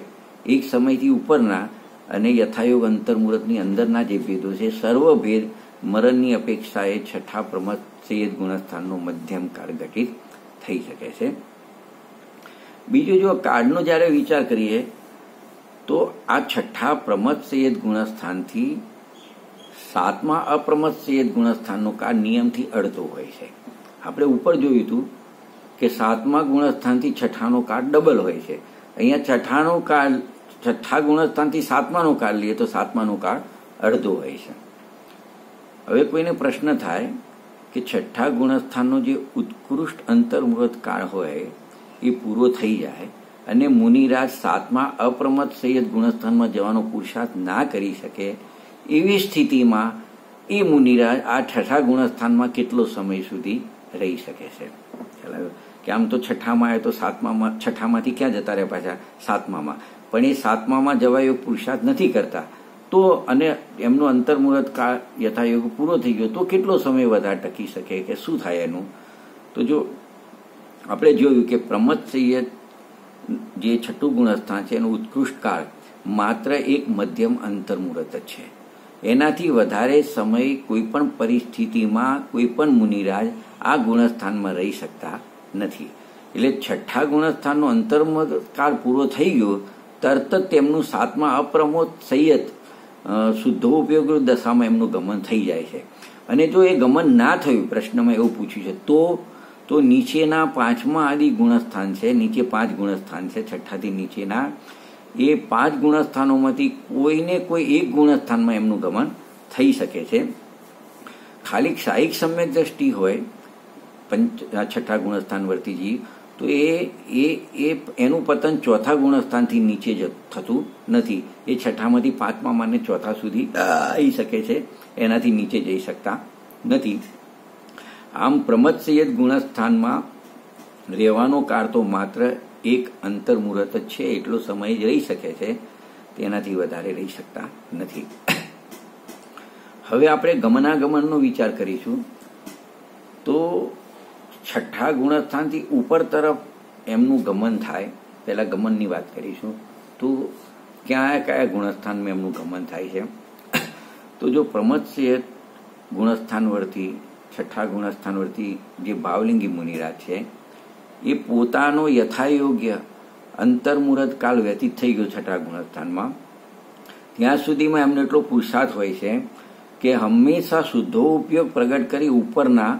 એક સમયથી ઉપરના અને યથાયોગ અંતર્મુહૂર્તની અંદરના જે ભેદો છે, સર્વ ભેદ મરણની અપેક્ષાએ 6ઠ્ઠા પ્રમત સેજ ગુણસ્થાનનો મધ્યમ કાળ ઘટિત થઈ શકે છે. બીજું, જો કાળનો જ્યારે વિચાર કરીએ તો આ છઠ્ઠા પ્રમદ સંયત ગુણસ્થાનથી સાતમા અપ્રમદ સંયત ગુણસ્થાનનો કાળ નિયમથી અડધો હોય છે. આપણે ઉપર જોયું હતું કે સાતમા ગુણસ્થાનથી છઠ્ઠાનો કાળ ડબલ હોય છે. અહીંયા છઠ્ઠા ગુણસ્થાનથી સાતમાનો કાળ લઈએ તો સાતમાનો કાળ અડધો હોય છે. હવે કોઈને પ્રશ્ન થાય કે છઠ્ઠા ગુણસ્થાનનો જે ઉત્કૃષ્ટ અંતર્મુહૂર્ત કાળ હોય એ પૂરો થઈ જાય અને મુનિરાજ સાતમા અપ્રમદ સંયત ગુણસ્થાનમાં જવાનો પુરુષાર્થ ના કરી શકે, એવી સ્થિતિમાં એ મુનિરાજ આ છઠ્ઠા ગુણસ્થાનમાં કેટલો સમય સુધી રહી શકે છે. કે આમ તો છઠ્ઠામાં આવે તો છઠ્ઠામાંથી ક્યાં જતા રહે પાછા સાતમામાં, પણ એ સાતમામાં જવાયો પુરુષાર્થ નથી કરતા તો અને એમનો અંતર્મુહૂર્ત કાળ યથાયોગ પૂરો થઈ ગયો તો કેટલો સમય વધારે ટકી શકે કે શું થાય એનું? તો જો આપણે જોયું કે પ્રમદ સંયત જે છઠ્ઠું ગુણસ્થાન છે એનું ઉત્કૃષ્ટ કાળ માત્ર એક મધ્યમ અંતર્મુહૂર્ત જ છે. એનાથી વધારે સમય કોઈ પણ પરિસ્થિતિમાં કોઈ પણ મુનિરાજ આ ગુણસ્થાનમાં રહી શકતા નથી. એટલે છઠ્ઠા ગુણસ્થાનનો અંતર્મુહૂર્ત કાળ પૂરો થઈ ગયો તરત જ તેમનું સાતમા અપ્રમદ સંયત શુદ્ધોપયોગ દશામાં એમનું ગમન થઈ જાય છે. અને જો એ ગમન ના થયું, પ્રશ્નમાં એવું પૂછ્યું છે, તો નીચેના પાંચમા આદિ ગુણસ્થાન છે, નીચે 5 ગુણસ્થાન છે છઠ્ઠાથી નીચેના, એ 5 ગુણસ્થાનોમાંથી કોઈને કોઈ એક ગુણસ્થાનમાં એમનું ગમન થઈ શકે છે. ખાલી શાહિક સમ્યક દ્રષ્ટિ હોય છઠ્ઠા ગુણસ્થાન વર્તીજી તો એનું પતન ચોથા ગુણસ્થાનથી નીચે થતું નથી. એ છઠ્ઠામાંથી પાંચમા માને ચોથા સુધી આવી શકે છે, એનાથી નીચે જઈ શકતા નથી. આમ પ્રમદ સંયત ગુણસ્થાનમાં રહેવાનો કાળ તો માત્ર એક અંતર્મુહૂર્ત જ છે, એટલો સમય જ રહી શકે છે, તેનાથી વધારે રહી શકતા નથી. હવે આપણે ગમનાગમનનો વિચાર કરીશું. તો છઠ્ઠા ગુણસ્થાનથી ઉપર તરફ એમનું ગમન થાય. પહેલા ગમનની વાત કરીશું. તો કયા ગુણસ્થાનમાં એમનું ગમન થાય છે? તો જો પ્રમદ સંયત ગુણસ્થાનવર્તી છઠ્ઠા ગુણસ્થાનવર્તી જે ભાવલિંગી મુનિરાજ છે એ પોતાનો યથાયોગ્ય અંતર્મુહૂર્ત કાળ વ્યતીત થઈ ગયો છઠ્ઠા ગુણસ્થાનમાં, ત્યાં સુધીમાં એમનો એટલો પુરુષાર્થ હોય છે કે હંમેશા શુદ્ધો ઉપયોગ પ્રગટ કરી ઉપરના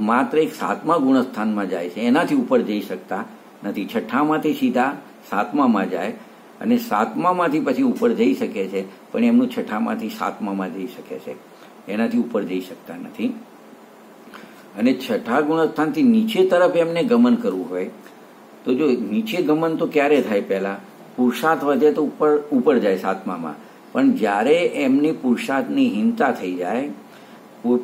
માત્ર એક સાતમા ગુણસ્થાનમાં જાય છે, એનાથી ઉપર જઈ શકતા નથી. છઠ્ઠામાંથી સીધા સાતમામાં જાય અને સાતમામાંથી પછી ઉપર જઈ શકે છે, પણ એમનું છઠ્ઠામાંથી સાતમામાં જઈ શકે છે, એનાથી ઉપર જઈ શકતા નથી. અને છઠ્ઠા ગુણસ્થાનથી નીચે તરફ એમને ગમન કરવું હોય તો જો નીચે ગમન તો ક્યારે થાય? પહેલા પુરુષાર્થ વધે તો ઉપર જાય સાતમામાં, પણ જ્યારે એમની પુરુષાર્થની હીનતા થઈ જાય,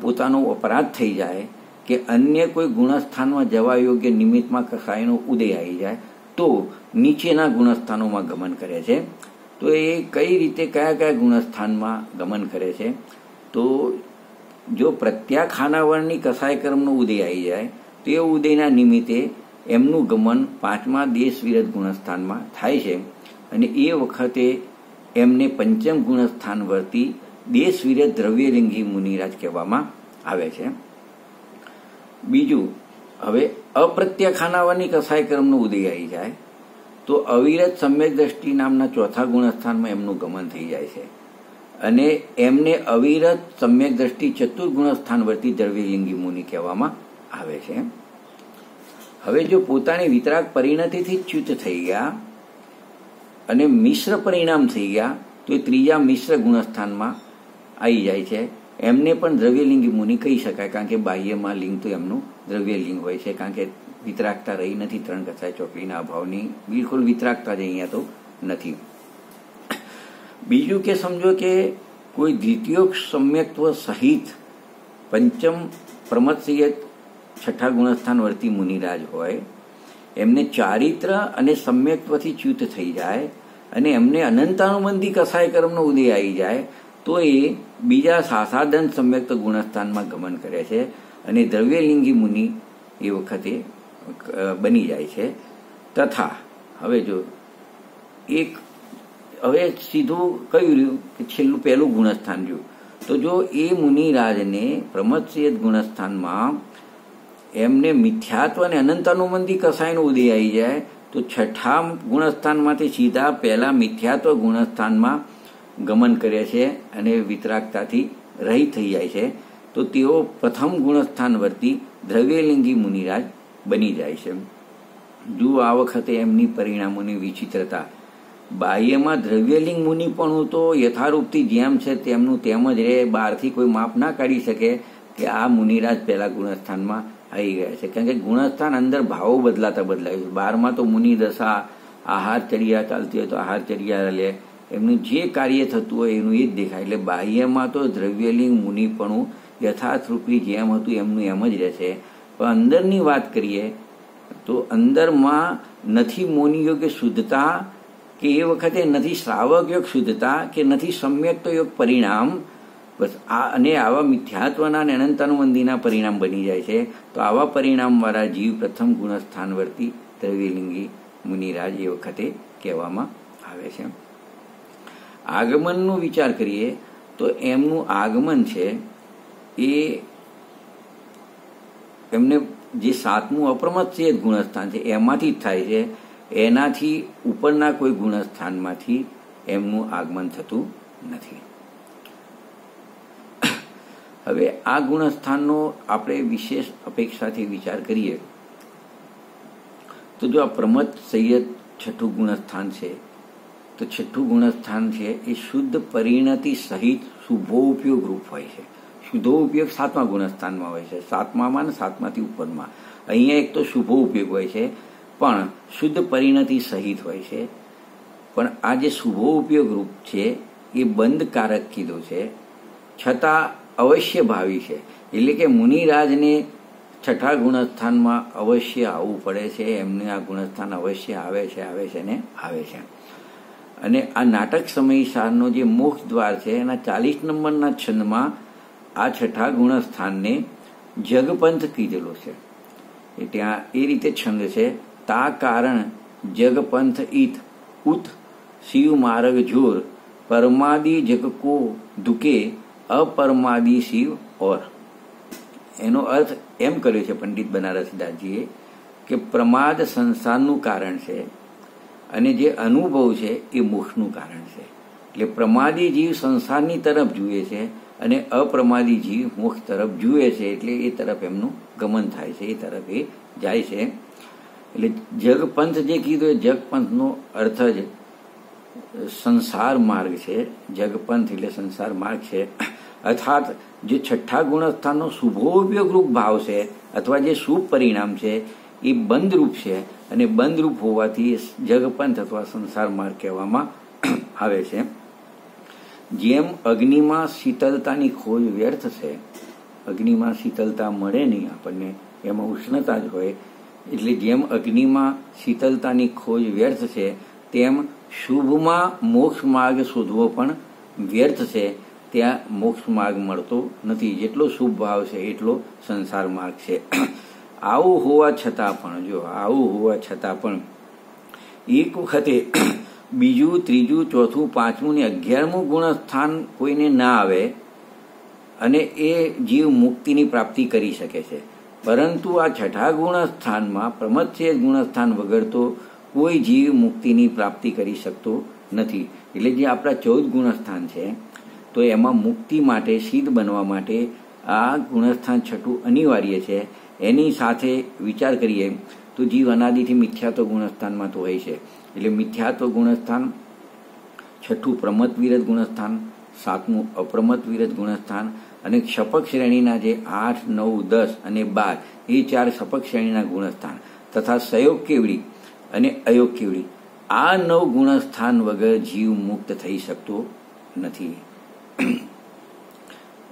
પોતાનો અપરાધ થઈ જાય કે અન્ય કોઈ ગુણસ્થાનમાં જવા યોગ્ય નિમિત્તમાં કસાયનો ઉદય આવી જાય તો નીચેના ગુણસ્થાનોમાં ગમન કરે છે. તો એ કઈ રીતે કયા ગુણસ્થાનમાં ગમન કરે છે? તો જો પ્રત્યાખાનાવરણની કસાય કર્મનો ઉદય આવી જાય તો એ ઉદયના નિમિત્તે એમનું ગમન પાંચમા દેશ વિરત ગુણસ્થાનમાં થાય છે અને એ વખતે એમને પંચમ ગુણસ્થાન વર્તી દેશ વિરત દ્રવ્યલિંગી મુનિરાજ કહેવામાં આવે છે. બીજું, હવે અપ્રત્યાખાનાવરની કસાય કર્મનો ઉદય આવી જાય તો અવિરત સમ્યક દ્રષ્ટિ નામના ચોથા ગુણસ્થાનમાં એમનું ગમન થઈ જાય છે અને એમને અવિરત સમ્યક દ્રષ્ટિ ચતુર્ગુણસ્થાન વર્તી દ્રવ્યલિંગી મુનિ કહેવામાં આવે છે. હવે જો પોતાની વિતરાગ પરિણતિથી ચ્યુત થઈ ગયા અને મિશ્ર પરિણામ થઈ ગયા તો એ ત્રીજા મિશ્ર ગુણસ્થાનમાં આવી જાય છે. એમને પણ દ્રવ્યલિંગી મુનિ કહી શકાય, કારણ કે બાહ્યમાં લિંગ તો એમનું દ્રવ્યલિંગ હોય છે, કારણ કે વિતરાગતા રહી નથી. 3 કસાય ચોકડીના અભાવની બિલકુલ વિતરાગતા જ અહીંયા તો નથી. બીજું કે સમજો કે કોઈ દ્વિતીયોગ સમ્યક્ત્વ સહિત પંચમ પ્રમદ સંયત છઠ્ઠા ગુણસ્થાન વર્તી મુનિરાજ હોય, એમને ચારિત્ર અને સમ્યક્ત્વથી ચ્યુત થઈ જાય અને એમને અનંતાનુબંધી કસાય કર્મનો ઉદય આવી જાય તો એ બીજા સાસાદન સમ્યક્ત ગુણસ્થાનમાં ગમન કરે છે અને દ્રવ્યલિંગી મુનિ એ વખતે બની જાય છે. તથા હવે જો હવે સીધું કયું રહ્યું કે છેલ્લું પહેલું ગુણસ્થાન રહ્યું. તો જો એ મુનિરાજને પ્રમદ સંયત ગુણસ્થાનમાં એમને મિથ્યાત્વ અને અનંતાનુબંધી કસાયનો ઉદય આવી જાય તો છઠ્ઠા ગુણસ્થાનમાંથી સીધા પહેલા મિથ્યાત્વ ગુણસ્થાનમાં ગમન કરે છે અને વિતરાગતાથી રહિત થઈ જાય છે. તો તેઓ પ્રથમ ગુણસ્થાન વર્તી દ્રવ્યલિંગી મુનિરાજ બની જાય છે. જુઓ આ વખતે એમની પરિણામોની વિચિત્રતા. બાહ્યમાં દ્રવ્યલિંગ મુનિપણું તો યથારૂપથી જેમ છે તેમનું તેમ જ રહે, બહારથી કોઈ માપ ના કાઢી શકે કે આ મુનિરાજ પહેલા ગુણસ્થાનમાં આવી ગયા છે. કારણ કે ગુણસ્થાન અંદર ભાવો બદલાય છે. બહારમાં તો મુનિ દશા, આહારચર્યા ચાલતી હોય તો આહારચર્યા લે, એમનું જે કાર્ય થતું હોય એનું એ જ દેખાય. એટલે બાહ્યમાં તો દ્રવ્યલિંગ મુનિપણું યથાર્થરૂપી જેમ હતું એમનું એમ જ રહેશે. પણ અંદરની વાત કરીએ તો અંદરમાં નથી મૌનયોગ્ય શુદ્ધતા, કે એ વખતે નથી શ્રાવક યોગ શુદ્ધતા, કે નથી સમ્યક્ત યોગ પરિણામ. બસ આ અને આવા મિથ્યાત્વના અને અનંતાનુબંધીના પરિણામ બની જાય છે. તો આવા પરિણામવાળા જીવ પ્રથમ ગુણસ્થાન વર્તી દ્રવ્યલિંગી મુનિરાજ એ વખતે કહેવામાં આવે છે. આગમનનો વિચાર કરીએ તો એમનું આગમન છે એ એમને જે સાતમું અપ્રમત્ત ગુણસ્થાન છે એમાંથી જ થાય છે. એનાથી ઉપરના કોઈ ગુણસ્થાનમાંથી એમનું આગમન થતું નથી. હવે આ ગુણસ્થાનનો આપણે વિશેષ અપેક્ષાથી વિચાર કરીએ તો જો આ પ્રમત્ત સંયત છઠ્ઠું ગુણસ્થાન છે તો છઠ્ઠું ગુણસ્થાન છે એ શુદ્ધ પરિણતિ સહિત શુભો ઉપયોગ રૂપ હોય છે. શુદ્ધો ઉપયોગ સાતમા ગુણસ્થાનમાં હોય છે, સાતમામાં અને સાતમાથી ઉપરમાં. અહીંયા એક તો શુભો ઉપયોગ હોય છે પણ શુદ્ધ પરિણતિ સહિત હોય છે. પણ આ જે શુભો ઉપયોગ રૂપ છે એ બંધકારક કીધું છે, છતાં અવશ્ય ભાવી છે. એટલે કે મુનિરાજને છઠ્ઠા ગુણસ્થાનમાં અવશ્ય આવવું પડે છે. એમને આ ગુણસ્થાન અવશ્ય આવે છે ને આવે છે. અને આ નાટક સમય સારનો જે મોક્ષ દ્વાર છે એના 40 નંબરના છંદમાં આ છઠ્ઠા ગુણસ્થાનને જગપંથ કીધેલો છે. ત્યાં એ રીતે છંદ છે, તા કારણ જગપંથ ઈત ઉત શિવ માર્ગ જોર પરમાદી જગ કો દુકે અપરમાદી શિવ ઓર. એનો અર્થ એમ કર્યો છે પંડિત બનારસદાસજીએ કે પ્રમાદ સંસારનું કારણ છે અને જે અનુભવ છે એ મોક્ષનું કારણ છે. એટલે પ્રમાદી જીવ સંસારની તરફ જુએ છે અને અપ્રમાદી જીવ મોક્ષ તરફ જુએ છે. એટલે એ તરફ એમનું ગમન થાય છે, એ તરફ એ જાય છે. એટલે જગપંથ જે કીધું એ જગપંથનો અર્થ જ સંસાર માર્ગ છે. જગપંથ એટલે સંસાર માર્ગ છે. અર્થાત જે છઠ્ઠા ગુણસ્થાનનો શુભોપયોગરૂપ ભાવ છે અથવા જે શુભ પરિણામ છે એ બંધરૂપ છે અને બંધરૂપ હોવાથી જગપંથ અથવા સંસાર માર્ગ કહેવામાં આવે છે. જેમ અગ્નિમાં શીતળતાની ખોજ વ્યર્થ છે, અગ્નિમાં શીતળતા મળે નહીં આપણને, એમાં ઉષ્ણતા જ હોય. એટલે જેમ અગ્નિમાં શીતળતાની ખોજ વ્યર્થ છે તેમ શુભમાં મોક્ષ માર્ગ શોધવો પણ વ્યર્થ છે. ત્યાં મોક્ષ માર્ગ મળતો નથી. જેટલો શુભ ભાવ છે એટલો સંસાર માર્ગ છે. આવું હોવા છતાં પણ એક વખતે બીજું, ત્રીજું, ચોથું, પાંચમું ને 11મું ગુણસ્થાન કોઈને ના આવે અને એ જીવ મુક્તિની પ્રાપ્તિ કરી શકે છે. પરંતુ આ છઠ્ઠા ગુણસ્થાનમાં પ્રમત્ત ગુણસ્થાન વગર તો કોઈ જીવ મુક્તિની પ્રાપ્તિ કરી શકતો નથી. એટલે જે આપણા 14 ગુણસ્થાન છે તો એમાં મુક્તિ માટે, સિદ્ધ બનવા માટે આ ગુણસ્થાન છઠ્ઠું અનિવાર્ય છે. એની સાથે વિચાર કરીએ તો જીવ અનાદિથી મિથ્યાત્વ ગુણસ્થાનમાં તો હોય છે. એટલે મિથ્યાત્વ ગુણસ્થાન, છઠ્ઠું પ્રમત્ત વિરત ગુણસ્થાન, સાતમું અપ્રમત્ત વિરત ગુણસ્થાન અને શપક શ્રેણીના જે 8, 9, 10 અને 12 એ 4 શપક શ્રેણીના ગુણસ્થાન તથા સયોગ કેવડી અને અયોગ કેવડી, આ 9 ગુણસ્થાન વગર જીવ મુક્ત થઈ શકતો નથી.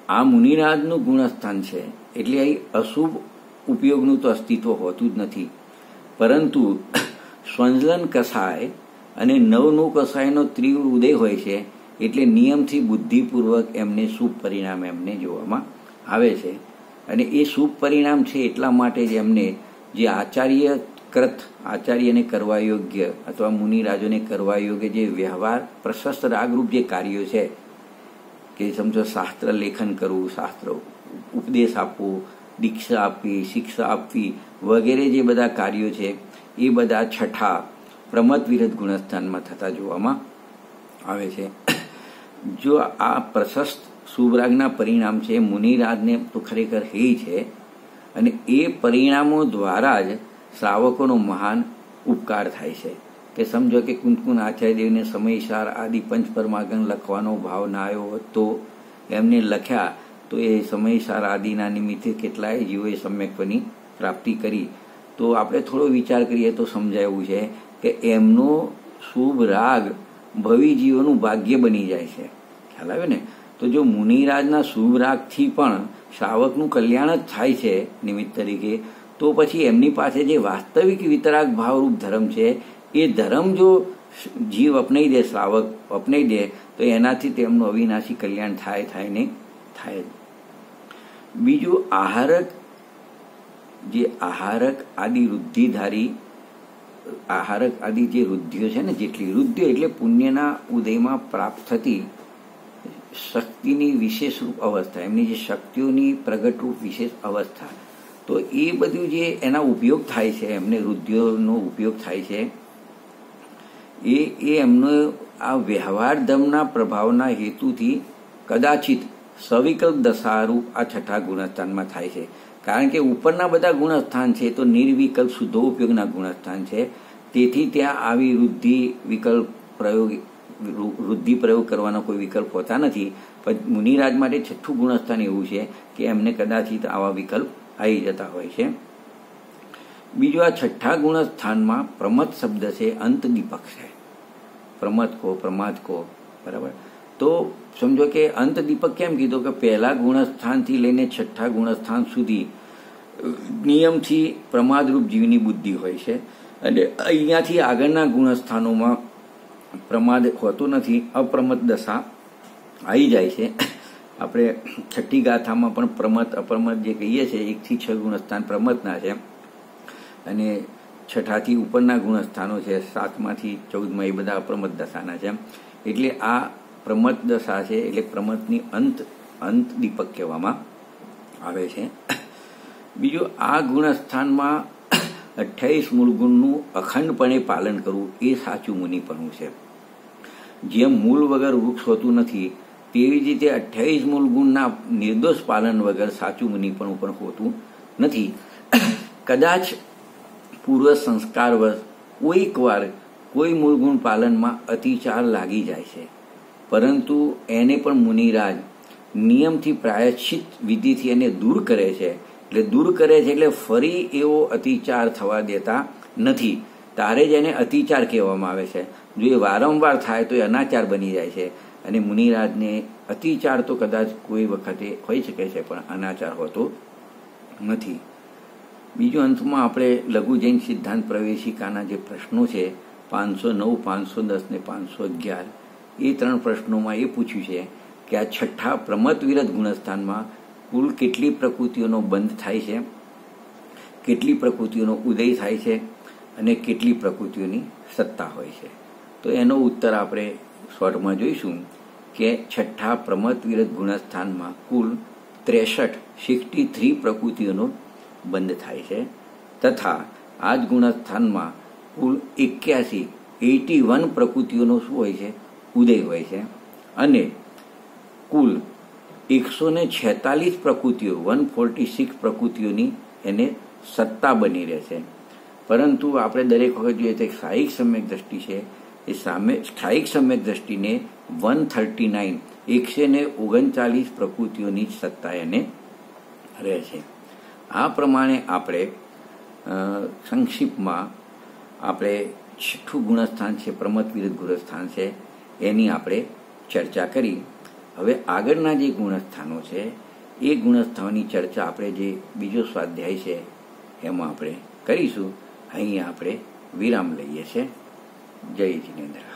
આ મુનિરાજનું ગુણસ્થાન છે એટલે અહીં અશુભ ઉપયોગનું તો અસ્તિત્વ હોતું જ નથી. પરંતુ સ્વંજલન કસાય અને નવનું કસાયનો તીવ્ર ઉદય હોય છે એટલે નિયમથી બુદ્ધિપૂર્વક એમને શુભ પરિણામ એમને જોવામાં આવે છે. અને એ શુભ પરિણામ છે એટલા માટે જ એમને જે આચાર્યને કરવા યોગ્ય અથવા મુનિરાજોને કરવા યોગ્ય જે વ્યવહાર પ્રશસ્ત રાગરૂપ જે કાર્યો છે કે સમજો શાસ્ત્ર લેખન કરવું, શાસ્ત્ર ઉપદેશ આપવું દીક્ષા આપવી, શિક્ષા આપવી વગેરે જે બધા કાર્યો છે એ બધા છઠ્ઠા પ્રમદ વિરધ ગુણસ્થાનમાં થતા જોવામાં આવે છે. જો આ પ્રશસ્ત શુભરાગના પરિણામ છે મુનિરાજને તો ખરેખર હે છે, અને એ પરિણામો દ્વારા જ શ્રાવકોનો મહાન ઉપકાર થાય છે. કે સમજો કે કુંતકુંત આચાર્યદેવને સમયસાર આદિ પંચ પરમાગમ લખવાનો ભાવ ના આવ્યો હોત તો એમને લખ્યા, તો એ સમયસાર આદિના નિમિત્તે કેટલાય જીવોએ સમ્યક્ત્વની પ્રાપ્તિ કરી. તો આપણે થોડો વિચાર કરીએ તો સમજાય એવું છે કે એમનો શુભ રાગ ભવિ જીવોનું ભાગ્ય બની જાય છે. ખ્યાલ આવે ને? તો જો મુનિરાજના શુભ રાગથી પણ શ્રાવકનું કલ્યાણ જ થાય છે નિમિત્ત તરીકે, તો પછી એમની પાસે જે વાસ્તવિક વિતરાગ ભાવરૂપ ધર્મ છે એ ધર્મ જો જીવ અપનાવી દે, શ્રાવક અપનાવી દે, તો એનાથી તેમનું અવિનાશી કલ્યાણ થાય નહીં થાય. બીજું આહારક આદિ વૃદ્ધિધારી આહારક આદિ જે વૃદ્ધિઓ છે ને, જેટલી વૃદ્ધિઓ એટલે પુણ્યના ઉદયમાં પ્રાપ્ત થતી શક્તિની વિશેષ રૂપ અવસ્થા, એમની જે શક્તિઓની પ્રગટ રૂપ વિશેષ અવસ્થા, તો એ બધું જે એના ઉપયોગ થાય છે, એમને વૃદ્ધિઓનો ઉપયોગ થાય છે, એ એમનો આ વ્યવહાર ધર્મના પ્રભાવના હેતુથી કદાચિત સવિકલ્પ દશારૂપ આ છઠ્ઠા ગુણસ્થાનમાં થાય છે. કારણ કે ઉપરના બધા ગુણસ્થાન છે તો નિર્વિકલ્પ શુદ્ધો ઉપયોગના ગુણસ્થાન છે, તેથી ત્યાં આવી વૃદ્ધિ પ્રયોગ કરવાનો કોઈ વિકલ્પ હોતા નથી. પણ મુનિરાજ માટે છઠ્ઠું ગુણસ્થાન એવું છે કે એમને કદાચિત આવા વિકલ્પ આવી જતા હોય છે. બીજું આ છઠ્ઠા ગુણસ્થાનમાં પ્રમદ શબ્દ છે અંત દીપક છે. પ્રમદ કો, પ્રમાદ કો, બરાબર. તો સમજો કે અંત દીપક કેમ કીધો કે પહેલા ગુણસ્થાનથી લઈને છઠ્ઠા ગુણસ્થાન સુધી નિયમથી પ્રમાદરૂપ જીવની બુદ્ધિ હોય છે, અને અહીંયાથી આગળના ગુણસ્થાનોમાં પ્રમાદ હોતું નથી, અપ્રમદ દશા આવી જાય છે. આપણે છઠ્ઠી ગાથામાં પણ પ્રમદ અપ્રમદ જે કહીએ છીએ 1 થી 6 ગુણસ્થાન પ્રમદના છે, અને છઠ્ઠાથી ઉપરના ગુણસ્થાનો છે 7માંથી 14માં એ બધા અપ્રમદ દશાના છે. એટલે આ પ્રમદ દશા છે એટલે પ્રમદની અંત દીપક કહેવામાં આવે છે. બીજું આ ગુણસ્થાનમાં 28 મૂળ ગુણનું અખંડપણે પાલન કરવું એ સાચું મુનિપણું છે. જેમ મૂળ વગર વૃક્ષ હોતું નથી, તેવી જ રીતે 28 મૂળ ગુણના નિર્દોષ પાલન વગર સાચું મુનિપણું પણ હોતું નથી. કદાચ પૂર્વ સંસ્કારવશ કોઈક વાર કોઈ મૂળ ગુણ પાલનમાં અતિચાર લાગી જાય છે, પરંતુ એને પણ મુનિરાજ નિયમથી પ્રાયશ્ચિત વિધિથી એને દૂર કરે છે. એટલે ફરી એવો અતિચાર થવા દેતા નથી. તારે જ એને અતિચાર કહેવામાં આવે છે. જો એ વારંવાર થાય તો એ અનાચાર બની જાય છે, અને મુનિરાજને અતિચાર તો કદાચ કોઈ વખતે હોઈ શકે છે, પણ અનાચાર હોતો નથી. બીજું અંતમાં આપણે લઘુ જૈન સિદ્ધાંત પ્રવેશિકાના જે પ્રશ્નો છે 509, 510 ને 511, એ 3 પ્રશ્નોમાં એ પૂછ્યું છે કે આ છઠ્ઠા પ્રમદ વિરધ ગુણસ્થાનમાં કુલ કેટલી પ્રકૃતિઓનો બંધ થાય છે, કેટલી પ્રકૃતિઓનો ઉદય થાય છે, અને કેટલી પ્રકૃતિઓની સત્તા હોય છે. તો એનો ઉત્તર આપણે શોર્ટમાં જોઈશું કે છઠ્ઠા પ્રમદ વિરધ ગુણસ્થાનમાં કુલ 63 પ્રકૃતિઓનો બંધ થાય છે, તથા આ જ ગુણસ્થાનમાં કુલ 81 પ્રકૃતિઓનો શું હોય છે, ઉદય હોય છે, અને કુલ 146 પ્રકૃતિઓ 146 પ્રકૃતિઓની એને સત્તા બની રહે છે. પરંતુ આપણે દરેક વખત જોઈએ તો સ્થાયિક સમ્યક દ્રષ્ટિ છે, એ સ્થાયિક સમ્યક દ્રષ્ટિને 139 પ્રકૃતિઓની સત્તા એને રહે છે. આ પ્રમાણે આપણે સંક્ષિપ્તમાં આપણે છઠ્ઠું ગુણસ્થાન છે પ્રમદ વિરધ ગુણસ્થાન છે એની આપણે ચર્ચા કરી. હવે આગળના જે ગુણસ્થાનો છે એ ગુણસ્થાનની ચર્ચા આપણે જે બીજો સ્વાધ્યાય છે એમાં આપણે કરીશું. અહીંયા આપણે વિરામ લઈએ છીએ. જય જિનેન્દ્ર.